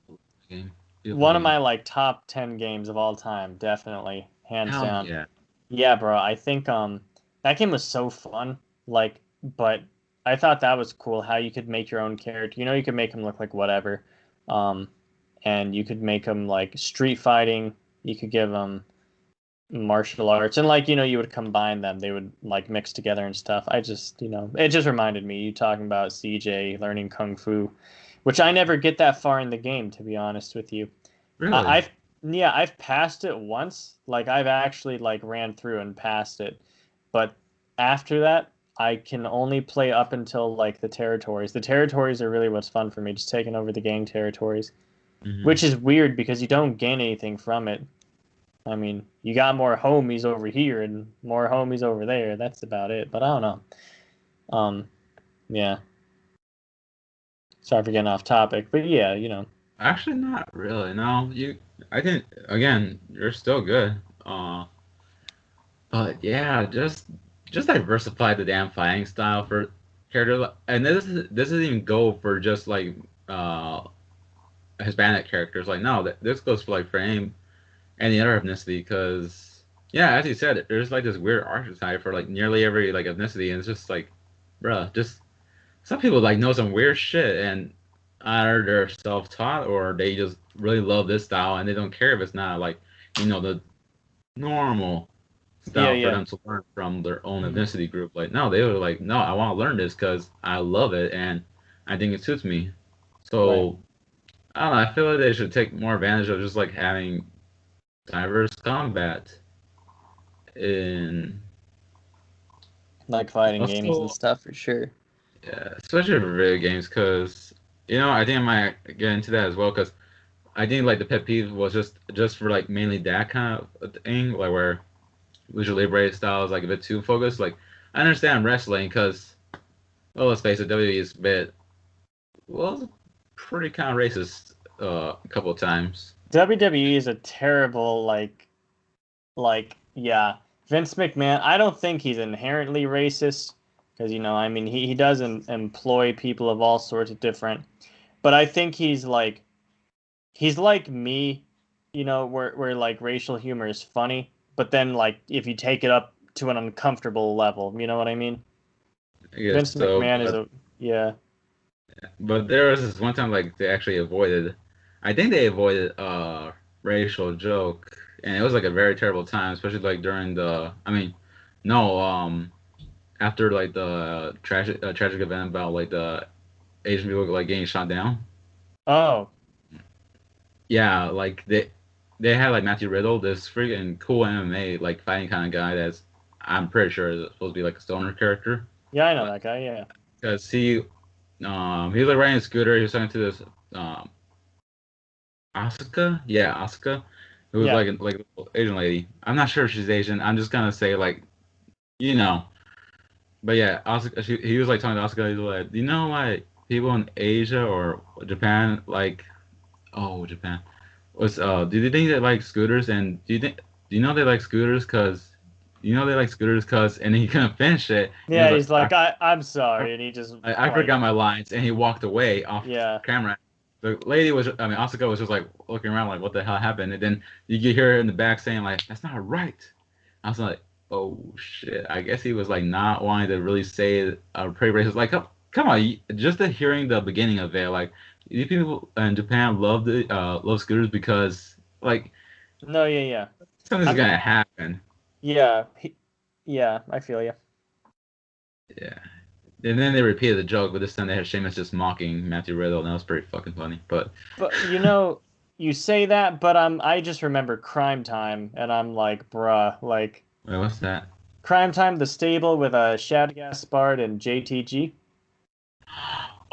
game. one of Game. my like top 10 games of all time, definitely, hands Hell down. yeah. Yeah, bro, I think that game was so fun. Like, but I thought that was cool how you could make your own character. You could make him look like whatever. And you could make him like street fighting. You could give him martial arts, and like you would combine them. They would like mix together and stuff. I just it just reminded me, you talking about CJ learning kung fu, which I never get that far in the game, to be honest with you. Really? I've passed it once. Like I've actually like ran through and passed it, but after that, I can only play up until like the territories. The territories are really what's fun for me, just taking over the gang territories, Hmm. which is weird because you don't gain anything from it. I mean, you got more homies over here and more homies over there. That's about it. But I don't know. Um, yeah. Sorry for getting off topic, but yeah, Actually, not really. No, I think again, you're still good. But yeah, just diversify the damn fighting style for characters, and this doesn't even go for just like uh Hispanic characters. Like no, this goes for like for any other ethnicity because yeah, as you said, there's like this weird archetype for like nearly every like ethnicity, and it's just like, bruh, just some people like know some weird shit and either they're self-taught or they just really love this style and they don't care if it's not like the normal yeah, style for yeah. them to learn from their own Hmm. ethnicity group. Like no, they were like, no, I want to learn this because I love it and I think it suits me. Right. So I don't know. I feel like they should take more advantage of just like having diverse combat in Like fighting games and also stuff for sure. yeah, especially for video games because I think I might get into that as well because I think like the pet peeve was just for like mainly that kind of thing, like where Lucha Libre style is like a bit too focused. Like I understand wrestling because well, let's face it, WWE is a bit well, pretty kind of racist a couple of times. WWE is a terrible yeah. Vince McMahon, I don't think he's inherently racist because I mean he does employ people of all sorts of different, but I think he's like me, where like racial humor is funny, but then like if you take it up to an uncomfortable level, you know what I mean? I guess Vince so, McMahon is a yeah. but there was this one time like they actually avoided. I think they avoided a racial joke, and it was like a very terrible time, especially like during the. I mean, no, after like the tragic event about like the Asian people like getting shot down. Oh, Yeah, like they had like Matthew Riddle, this freaking cool MMA like fighting kind of guy that's I'm pretty sure is supposed to be like a stoner character, yeah, I know but that guy. Yeah, because he was like riding a scooter, he was talking to this um Asuka, yeah Asuka, who was yeah, like a little Asian lady. I'm not sure if she's Asian. I'm just gonna say like you know, but yeah, Asuka. He was like talking to Asuka. He's like, do you know like people in Asia or Japan like Japan. Was do you think they like scooters and do you know they like scooters because they like scooters because and he couldn't finish it and he was yeah. like He's like, I'm sorry, and he just I like forgot my lines and he walked away off yeah. camera. The lady was I mean Asuka was just like looking around like what the hell happened and then you could hear her in the back saying like that's not right. I was like oh shit I guess he was like not wanting to really say pretty racist like come on just the hearing the beginning of it like these people in Japan love scooters because like No, yeah, yeah. something's I'm gonna happen. yeah, yeah. I feel you. Yeah. And then they repeated the joke, but this time they had Sheamus just mocking Matthew Riddle, and that was pretty fucking funny. But But you say that, but I just remember Crime Time, and I'm like, bruh, like wait, what's that? Crime Time, the stable with a Shad Gaspard and JTG.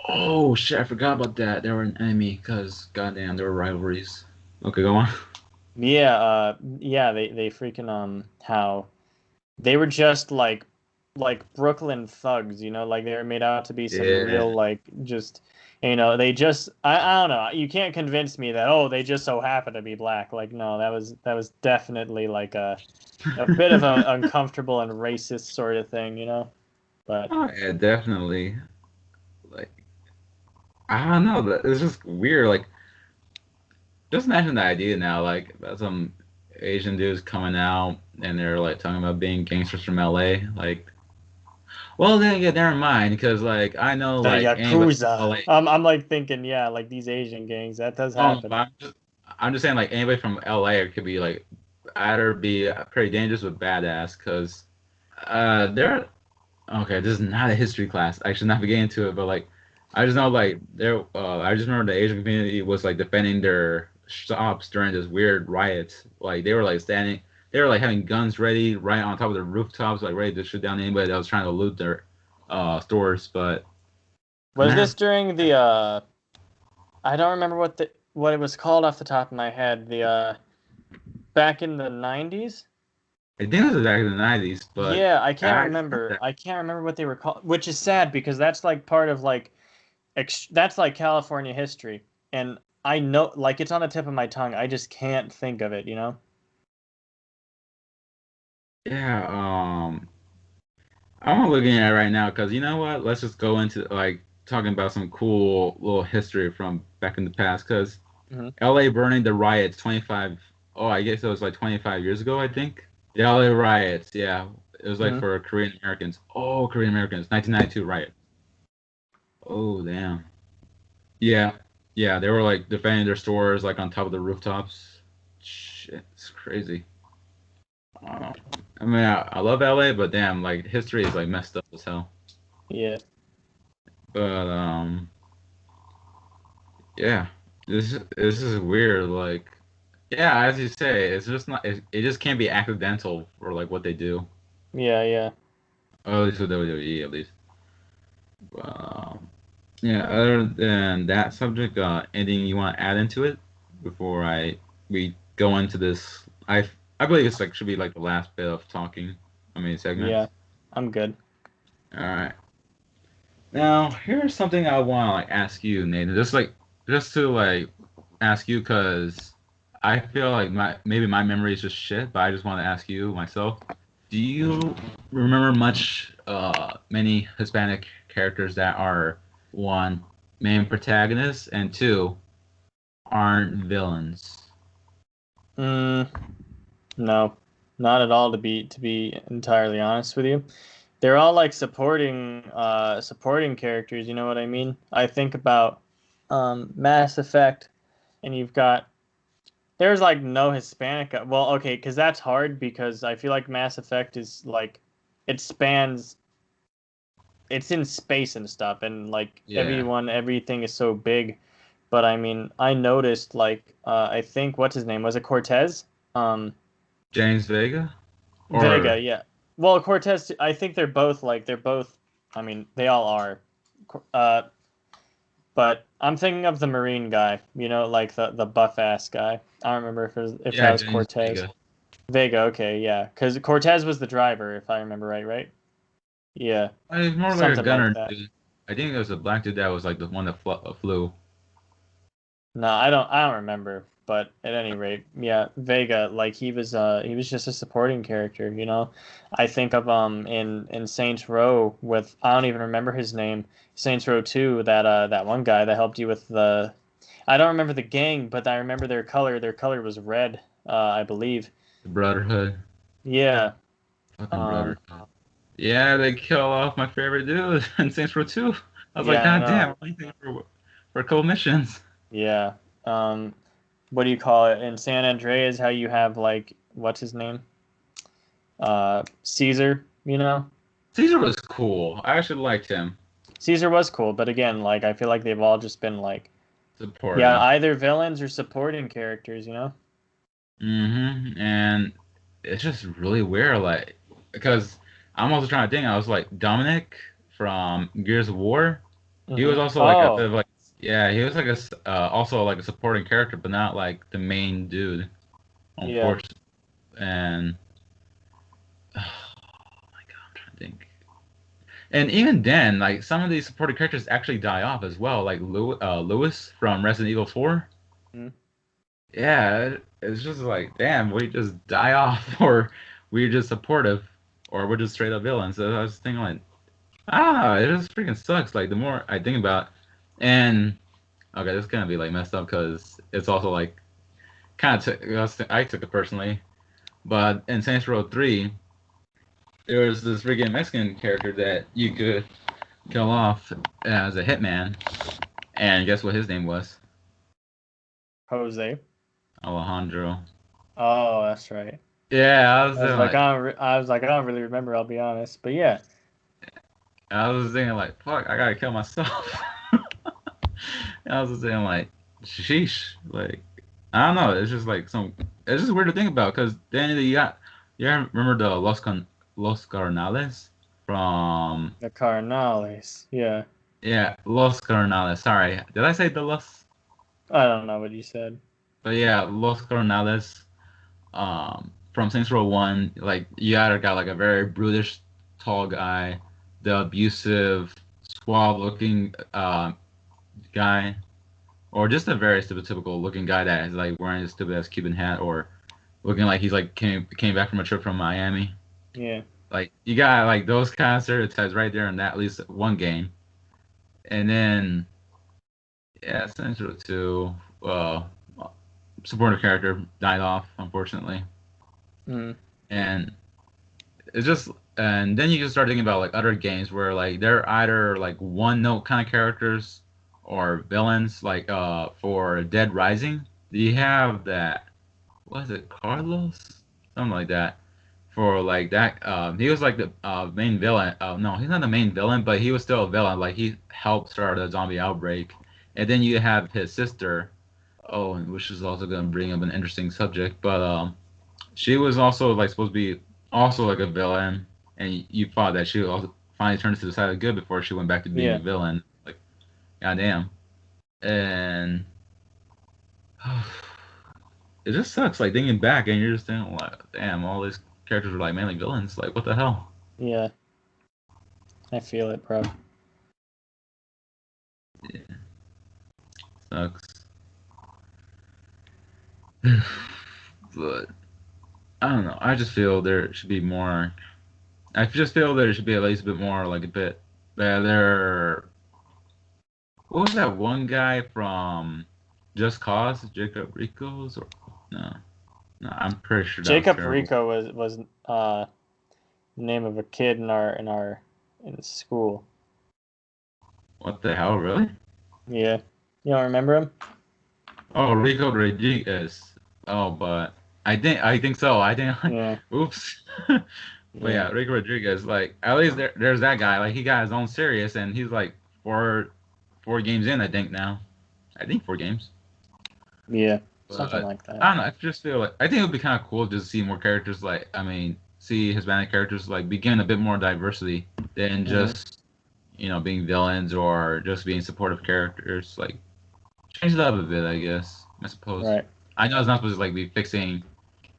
Oh shit, I forgot about that. They were an enemy because goddamn, there were rivalries. Okay, go on. Yeah, yeah. They freaking how they were just like Brooklyn thugs, like they were made out to be some Yeah. real like just they just I don't know. You can't convince me that they just so happen to be black. Like no, that was definitely like a bit of an uncomfortable and racist sort of thing. But Oh yeah, definitely. Like I don't know, that it's just weird. Like just imagine the idea now, like about some Asian dudes coming out and they're like talking about being gangsters from LA. Like, well then again, never mind, because like I know the like anybody from Yakuza. LA. I'm like thinking, yeah, like these Asian gangs, that does Oh, happen. but I'm just saying like anybody from LA could be like either be pretty dangerous or badass because they're okay. This is not a history class. I should not be getting into it, but like I just know like I just remember the Asian community was like defending their shops during this weird riots. Like they were like they were like having guns ready right on top of the rooftops, like ready to shoot down anybody that was trying to loot their stores. But Was man, this during the I don't remember what it was called off the top of my head. The back in the 90s? I think it was back in the '90s, but Yeah, I can't I remember. I can't remember what they were called, which is sad because that's like part of like that's like California history, and I know like it's on the tip of my tongue. I just can't think of it, you know? yeah. I'm looking at it right now because you know what? Let's just go into like talking about some cool little history from back in the past. Because Hmm. L.A. burning the riots 25. Oh, I guess it was like 25 years ago. I think the L.A. riots. Yeah, it was like Hmm. for Korean Americans. Oh, Korean Americans. 1992 riot. Oh, damn. Yeah, yeah. They were like defending their stores like on top of the rooftops. Shit, it's crazy. Uh, I mean, I love LA, but damn, like history is like messed up as hell. Yeah. But yeah, this is weird. Like, yeah, as you say, it's just not. It just can't be accidental for like what they do. Yeah, yeah. Or at least with WWE, at least. Um, yeah. Other than that subject, anything you want to add into it before we go into this? I believe it's like should be like the last bit of talking. I mean segments. Yeah. I'm good. All right. Now, here's something I want to like ask you, Nathan. Just to like ask you because I feel like maybe my memory is just shit, but I just want to ask you myself. Do you remember many Hispanic characters that are one main protagonists and two aren't villains? Mm, no. Not at all to be entirely honest with you. They're all like supporting characters, you know what I mean? I think about Mass Effect, and you've got there's like no Hispanic. Well, okay, because that's hard because I feel like Mass Effect is like it spans. It's in space and stuff, and like Yeah, everything is so big. But I mean, I noticed like I think what's his name was it Cortez? James Vega Vega, or yeah. Well, Cortez. I think they're both. I mean, they all are. Uh, but I'm thinking of the Marine guy. You know, like the buff ass guy. I don't remember if that yeah, was James Cortez. Vega. Vega, okay, yeah, because Cortez was the driver, if I remember right, right? Yeah, He's more like a something like gunner that. dude. I think it was a black dude that was like the one that flew. No, I don't remember, but at any rate, yeah, Vega, like he was just a supporting character, you know. I think of in Saints Row with I don't even remember his name, Saints Row 2, that one guy that helped you with the I don't remember the gang, but I remember their color. Their color was red, I believe. The Brotherhood. Yeah. Fucking Um, Brotherhood. Yeah, they kill off my favorite dude in Saints Row 2. I was like, yeah, I God damn, know. I'm only thinking for a couple missions. Yeah. What do you call it in San Andreas? How you have like what's his name? Caesar. You know, Caesar was cool. I actually liked him. Caesar was cool, but again, like I feel like they've all just been like yeah, Supporting. either villains or supporting characters. You know. And it's just really weird, like, because I'm also trying to think. I was like, Dominic from Gears of War. He was also like a bit Oh, of like, yeah, he was like also like a supporting character, but not like the main dude, yeah, unfortunately. And oh my God, I'm trying to think. And even then, like some of these supporting characters actually die off as well, like Lewis from Resident Evil 4. mm, Yeah, it's just like, damn, we just die off, or we're just supportive, or we're just straight up villains. So I was thinking like, it just freaking sucks. Like the more I think about, and okay, this is gonna be like messed up because it's also like kind of I took it personally, but in Saints Row 3, there was this freaking Mexican character that you could kill off as a hitman, and guess what his name was? Jose. Alejandro. Oh, that's right. Yeah, I was I was thinking like, like, I was like, I don't really remember. I'll be honest, but yeah, fuck, I gotta kill myself. I was just saying like, sheesh, like. I don't know. It's just like It's just weird to think about because then you remember the Los Carnales from The Carnales. Yeah. yeah Los Carnales. Sorry, did I say the Los? I don't know what you said. But yeah, Los Carnales. From Saints Row One, like you either got like a very brutish tall guy, the abusive, suave-looking guy, or just a very stereotypical looking guy that is like wearing a stupid ass Cuban hat or looking like he's like came back from a trip from Miami. Yeah. Like you got like those kind of stereotypes right there in that at least one game. And then yeah, Saints Row Two, uh, supportive character died off unfortunately, Mm. and it's just and then you can start thinking about like other games where like they're either like one note kind of characters or villains like for Dead Rising. You have that was it Carlos? Something like that. For like that he was like the main villain. No, he's not the main villain, but he was still a villain. Like he helped start a zombie outbreak. And then you have his sister, oh, which is also gonna bring up an interesting subject, but she was also like supposed to be also like a villain, and you thought that she also finally turned to the side of good before she went back to being a Yeah. villain. Like, goddamn. And it just sucks. Like thinking back, and you're just thinking, like, damn, all these characters were like mainly villains. Like, what the hell? Yeah. I feel it, bro. Yeah, sucks. But I don't know. I just feel there should be more. I just feel there should be at least a bit more, like a bit better. What was that one guy from Just Cause? Jacob Rico's or no? No, I'm pretty sure that was Jacob terrible. Rico was the name of a kid in school. What the hell, really? Yeah. You don't remember him? Oh, Rico Rodriguez. Oh, but I think so. I think Yeah. oops. But Yeah. yeah, Rico Rodriguez. Like at least there's that guy. Like he got his own series, and he's like four games in. I think now. I think 4 games. Yeah. Something But like that. I don't know. I just feel like I think it would be kind of cool just to see more characters. Like I mean, see Hispanic characters like begin a bit more diversity than Hmm. just being villains or just being supportive characters. Like change it up a bit, I guess. I suppose. Right. I know it's not supposed to like be fixing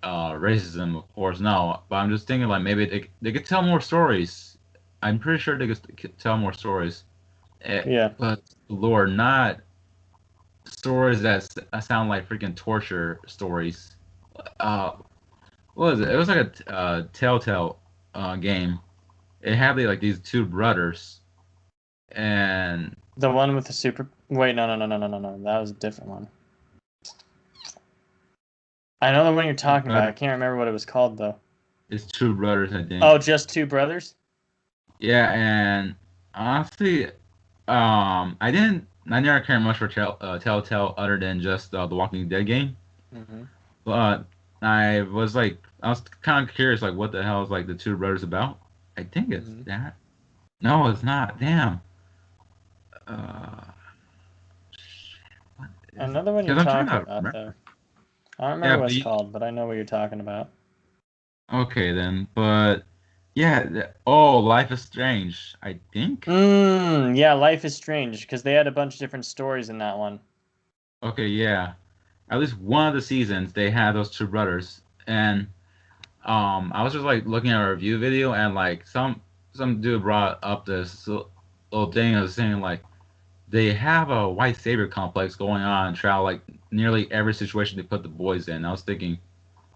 racism, of course, no. But I'm just thinking like maybe they could tell more stories. I'm pretty sure they could tell more stories. Yeah. But Lord, not stories that sound like freaking torture stories. Uh, what was it? It was like a Telltale game. It had like these two brothers, and The one with the super. Wait, no, no, no, no, no, no, no. That was a different one. I know the one you're talking about. I brother, can't remember what it was called though. it's two brothers, I think. Oh, just two brothers. Yeah, and honestly, I never cared much for Telltale other than just the Walking Dead game. Hmm. But I was kind of curious, like, what the hell is like the two brothers about? I think it's Hmm. that. No, it's not. Damn. Uh, what is it? Another one you're Because I'm trying talking to about though. remember. I don't remember Yeah, what but it's called, but I know what you're talking about. okay then. But yeah, oh, Life is Strange. I think. Yeah, Life is Strange because they had a bunch of different stories in that one. Okay, yeah. At least one of the seasons they had those two brothers, and I was just like looking at a review video, and like some dude brought up this little thing of saying like they have a white savior complex going on throughout like nearly every situation they put the boys in. I was thinking,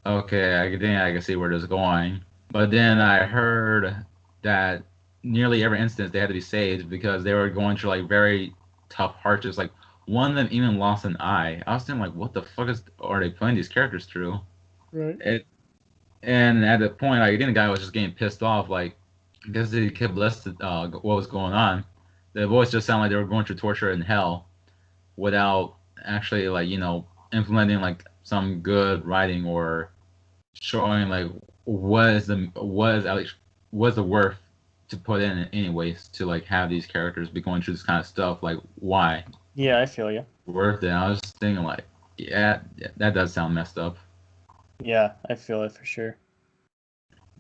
okay, I can see where this is going, but then Right. I heard that nearly every instance they had to be saved because they were going through like very tough hardships. Like one of them even lost an eye. I was thinking like, what the fuck are they putting these characters through? Right. And at the point, like, then the guy was just getting pissed off, like, because he kept listed what was going on. The voice just sounded like they were going through torture in hell without actually, like, implementing like some good writing or showing like what is the worth to put in anyways to like have these characters be going through this kind of stuff. Like, why Yeah, I feel you. worth it? I was thinking like. Yeah, that does sound messed up. Yeah, I feel it for sure.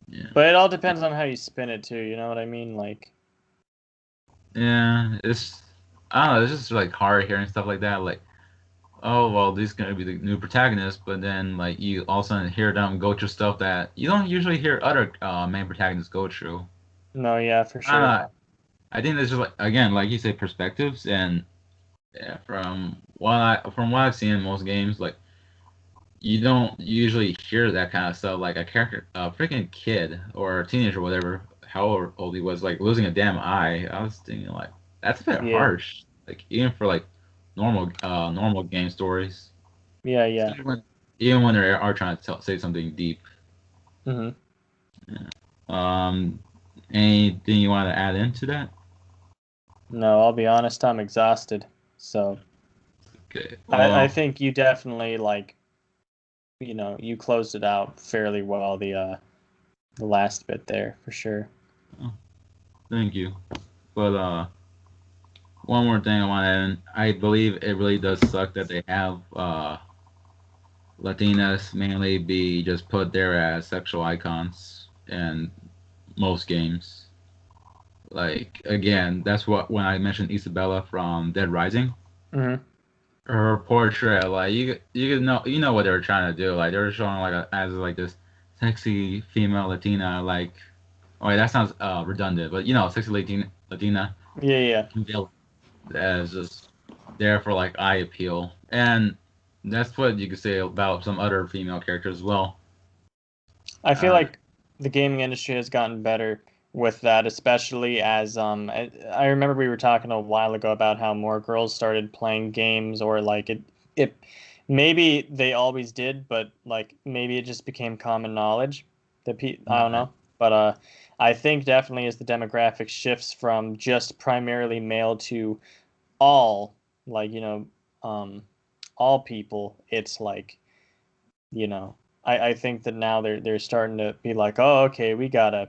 Yeah. But it all depends on how you spin it too. You know what I mean? Like, Yeah, I don't know, it's just like hard hearing stuff like that. Like, oh well, this is gonna be the new protagonist, but then like you all of a sudden hear them go through stuff that you don't usually hear other main protagonists go through. no, yeah, for I don't sure. know. I think there's just like again, like you say, perspectives, and yeah, from what I've seen in most games, like you don't usually hear that kind of stuff. Like a freaking kid or a teenager, or whatever, how old he was, like losing a damn eye. I was thinking like that's a bit Yeah, harsh. Like even for like normal game stories, yeah, yeah. especially even when they are trying to say something deep. Hmm. Yeah. Anything you want to add into that? No, I'll be honest, I'm exhausted. So Okay. I Well, think you definitely like, you closed it out fairly well, the last bit there for sure. oh, thank you. But one more thing I want to add in. I believe it really does suck that they have Latinas mainly be just put there as sexual icons in most games. Like again, that's what when I mentioned Isabella from Dead Rising, Hmm. her portrait, like you know what they were trying to do. Like they were showing like as like this sexy female Latina. Like oh wait, that sounds redundant, but sexy Latina Yeah, yeah. villain as just there for like eye appeal, and that's what you could say about some other female characters as well. I feel Uh, like the gaming industry has gotten better with that, especially as I remember we were talking a while ago about how more girls started playing games, or like it maybe they always did, but like maybe it just became common knowledge that I don't right. know. But I think definitely as the demographic shifts from just primarily male to all, like, um all people, it's like, you know I think that now they're starting to be like, oh, okay, we gotta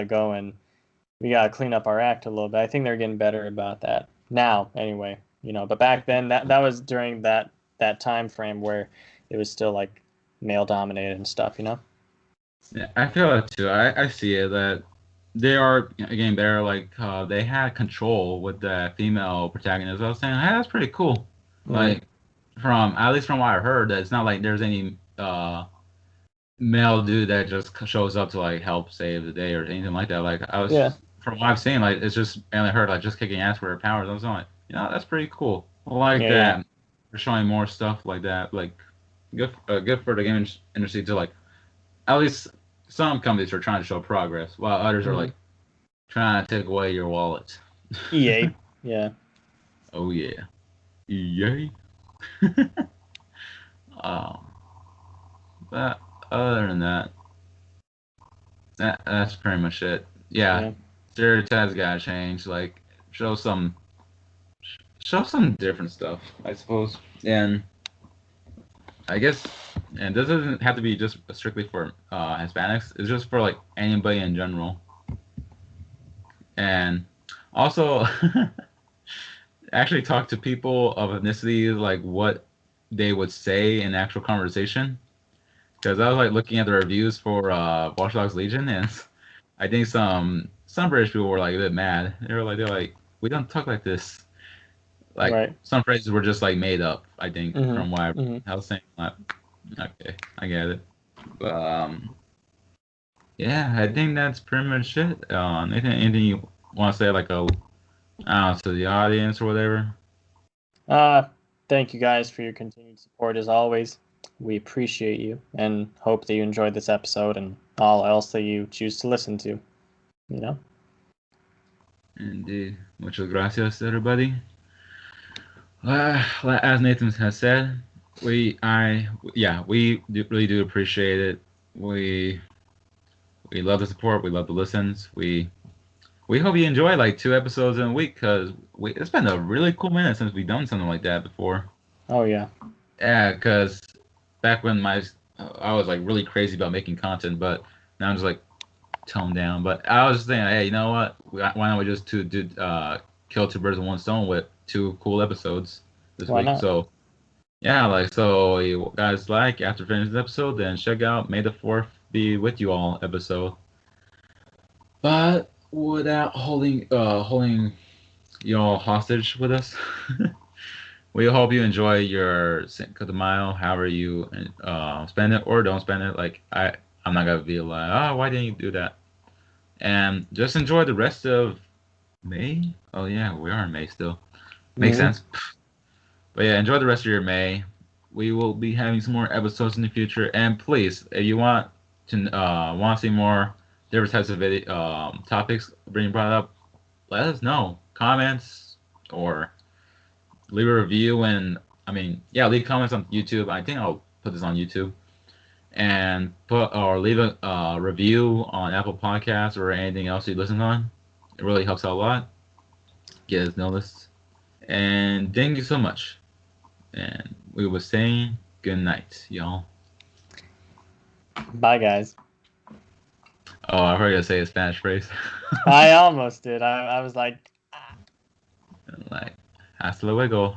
go and we gotta clean up our act a little bit. I think they're getting better about that now anyway. But back then, that was during that time frame where it was still like male dominated and stuff. Yeah, I feel that too. I see it that they are getting better. Like they had control with the female protagonist. I was saying, hey, that's pretty cool. Hmm. Like from at least from what I heard, that it's not like there's any male dude that just shows up to like help save the day or anything like that. Like I Yeah, was from what I've seen, like it's just mainly her like just kicking ass for her powers. I was like, that's pretty cool. I like yeah, yeah. that. They're showing more stuff like that. Like good for the game industry to like at least some companies are trying to show progress, while others are Hmm. like trying to take away your wallet. EA. Yeah. Oh yeah, yay! um, but other than that, that's pretty much it. Yeah, Yeah. stereotypes gotta change. Like show some show some different stuff, I suppose. And I guess, and this doesn't have to be just strictly for Hispanics. It's just for like anybody in general. And also, actually talk to people of ethnicity, like what they would say in actual conversation. Because I was like looking at the reviews for Watch Dogs Legion, and I think some British people were like a bit mad. They're like, we don't talk like this. Like Right. some phrases were just like made up. I think Hmm. from what Hmm. I was saying. Like, okay, I get it. But yeah, I think that's pretty much it. Anything you want to say, like I don't know, to the audience or whatever? Uh, Thank you guys for your continued support as always. We appreciate you and hope that you enjoyed this episode and all else that you choose to listen to. You know? Indeed. Muchas gracias, everybody. As Nathan has said, really do appreciate it. We we love the support. We love the listens. We hope you enjoy like 2 episodes in a week because it's been a really cool minute since we've done something like that before. Oh, yeah. Yeah, because back when I was like really crazy about making content, but now I'm just like toned down. But I was just thinking, hey, you know what? Why don't we just kill two birds with one stone with 2 cool episodes this Why week? not? So Yeah, like so you guys like after finishing this episode, then check out May the 4th be with you all episode. But without holding you all hostage with us, we hope you enjoy your Cinco de Mayo, however you spend it or don't spend it. Like I'm not gonna be like, oh, why didn't you do that? And just enjoy the rest of May. Oh yeah, we are in May still. Makes Mhm. sense. But yeah, enjoy the rest of your May. We will be having some more episodes in the future. And please, if you want to see more different types of topics being brought up, let us know. Comments or leave a review. And I mean, yeah, leave comments on YouTube. I think I'll put this on YouTube and put or leave a review on Apple Podcasts or anything else you listen on. It really helps out a lot. Get us noticed. And thank you so much. And we were saying good night, y'all. Bye, guys. Oh, I heard you say a Spanish phrase. I almost did. I was like, Like, hasta luego.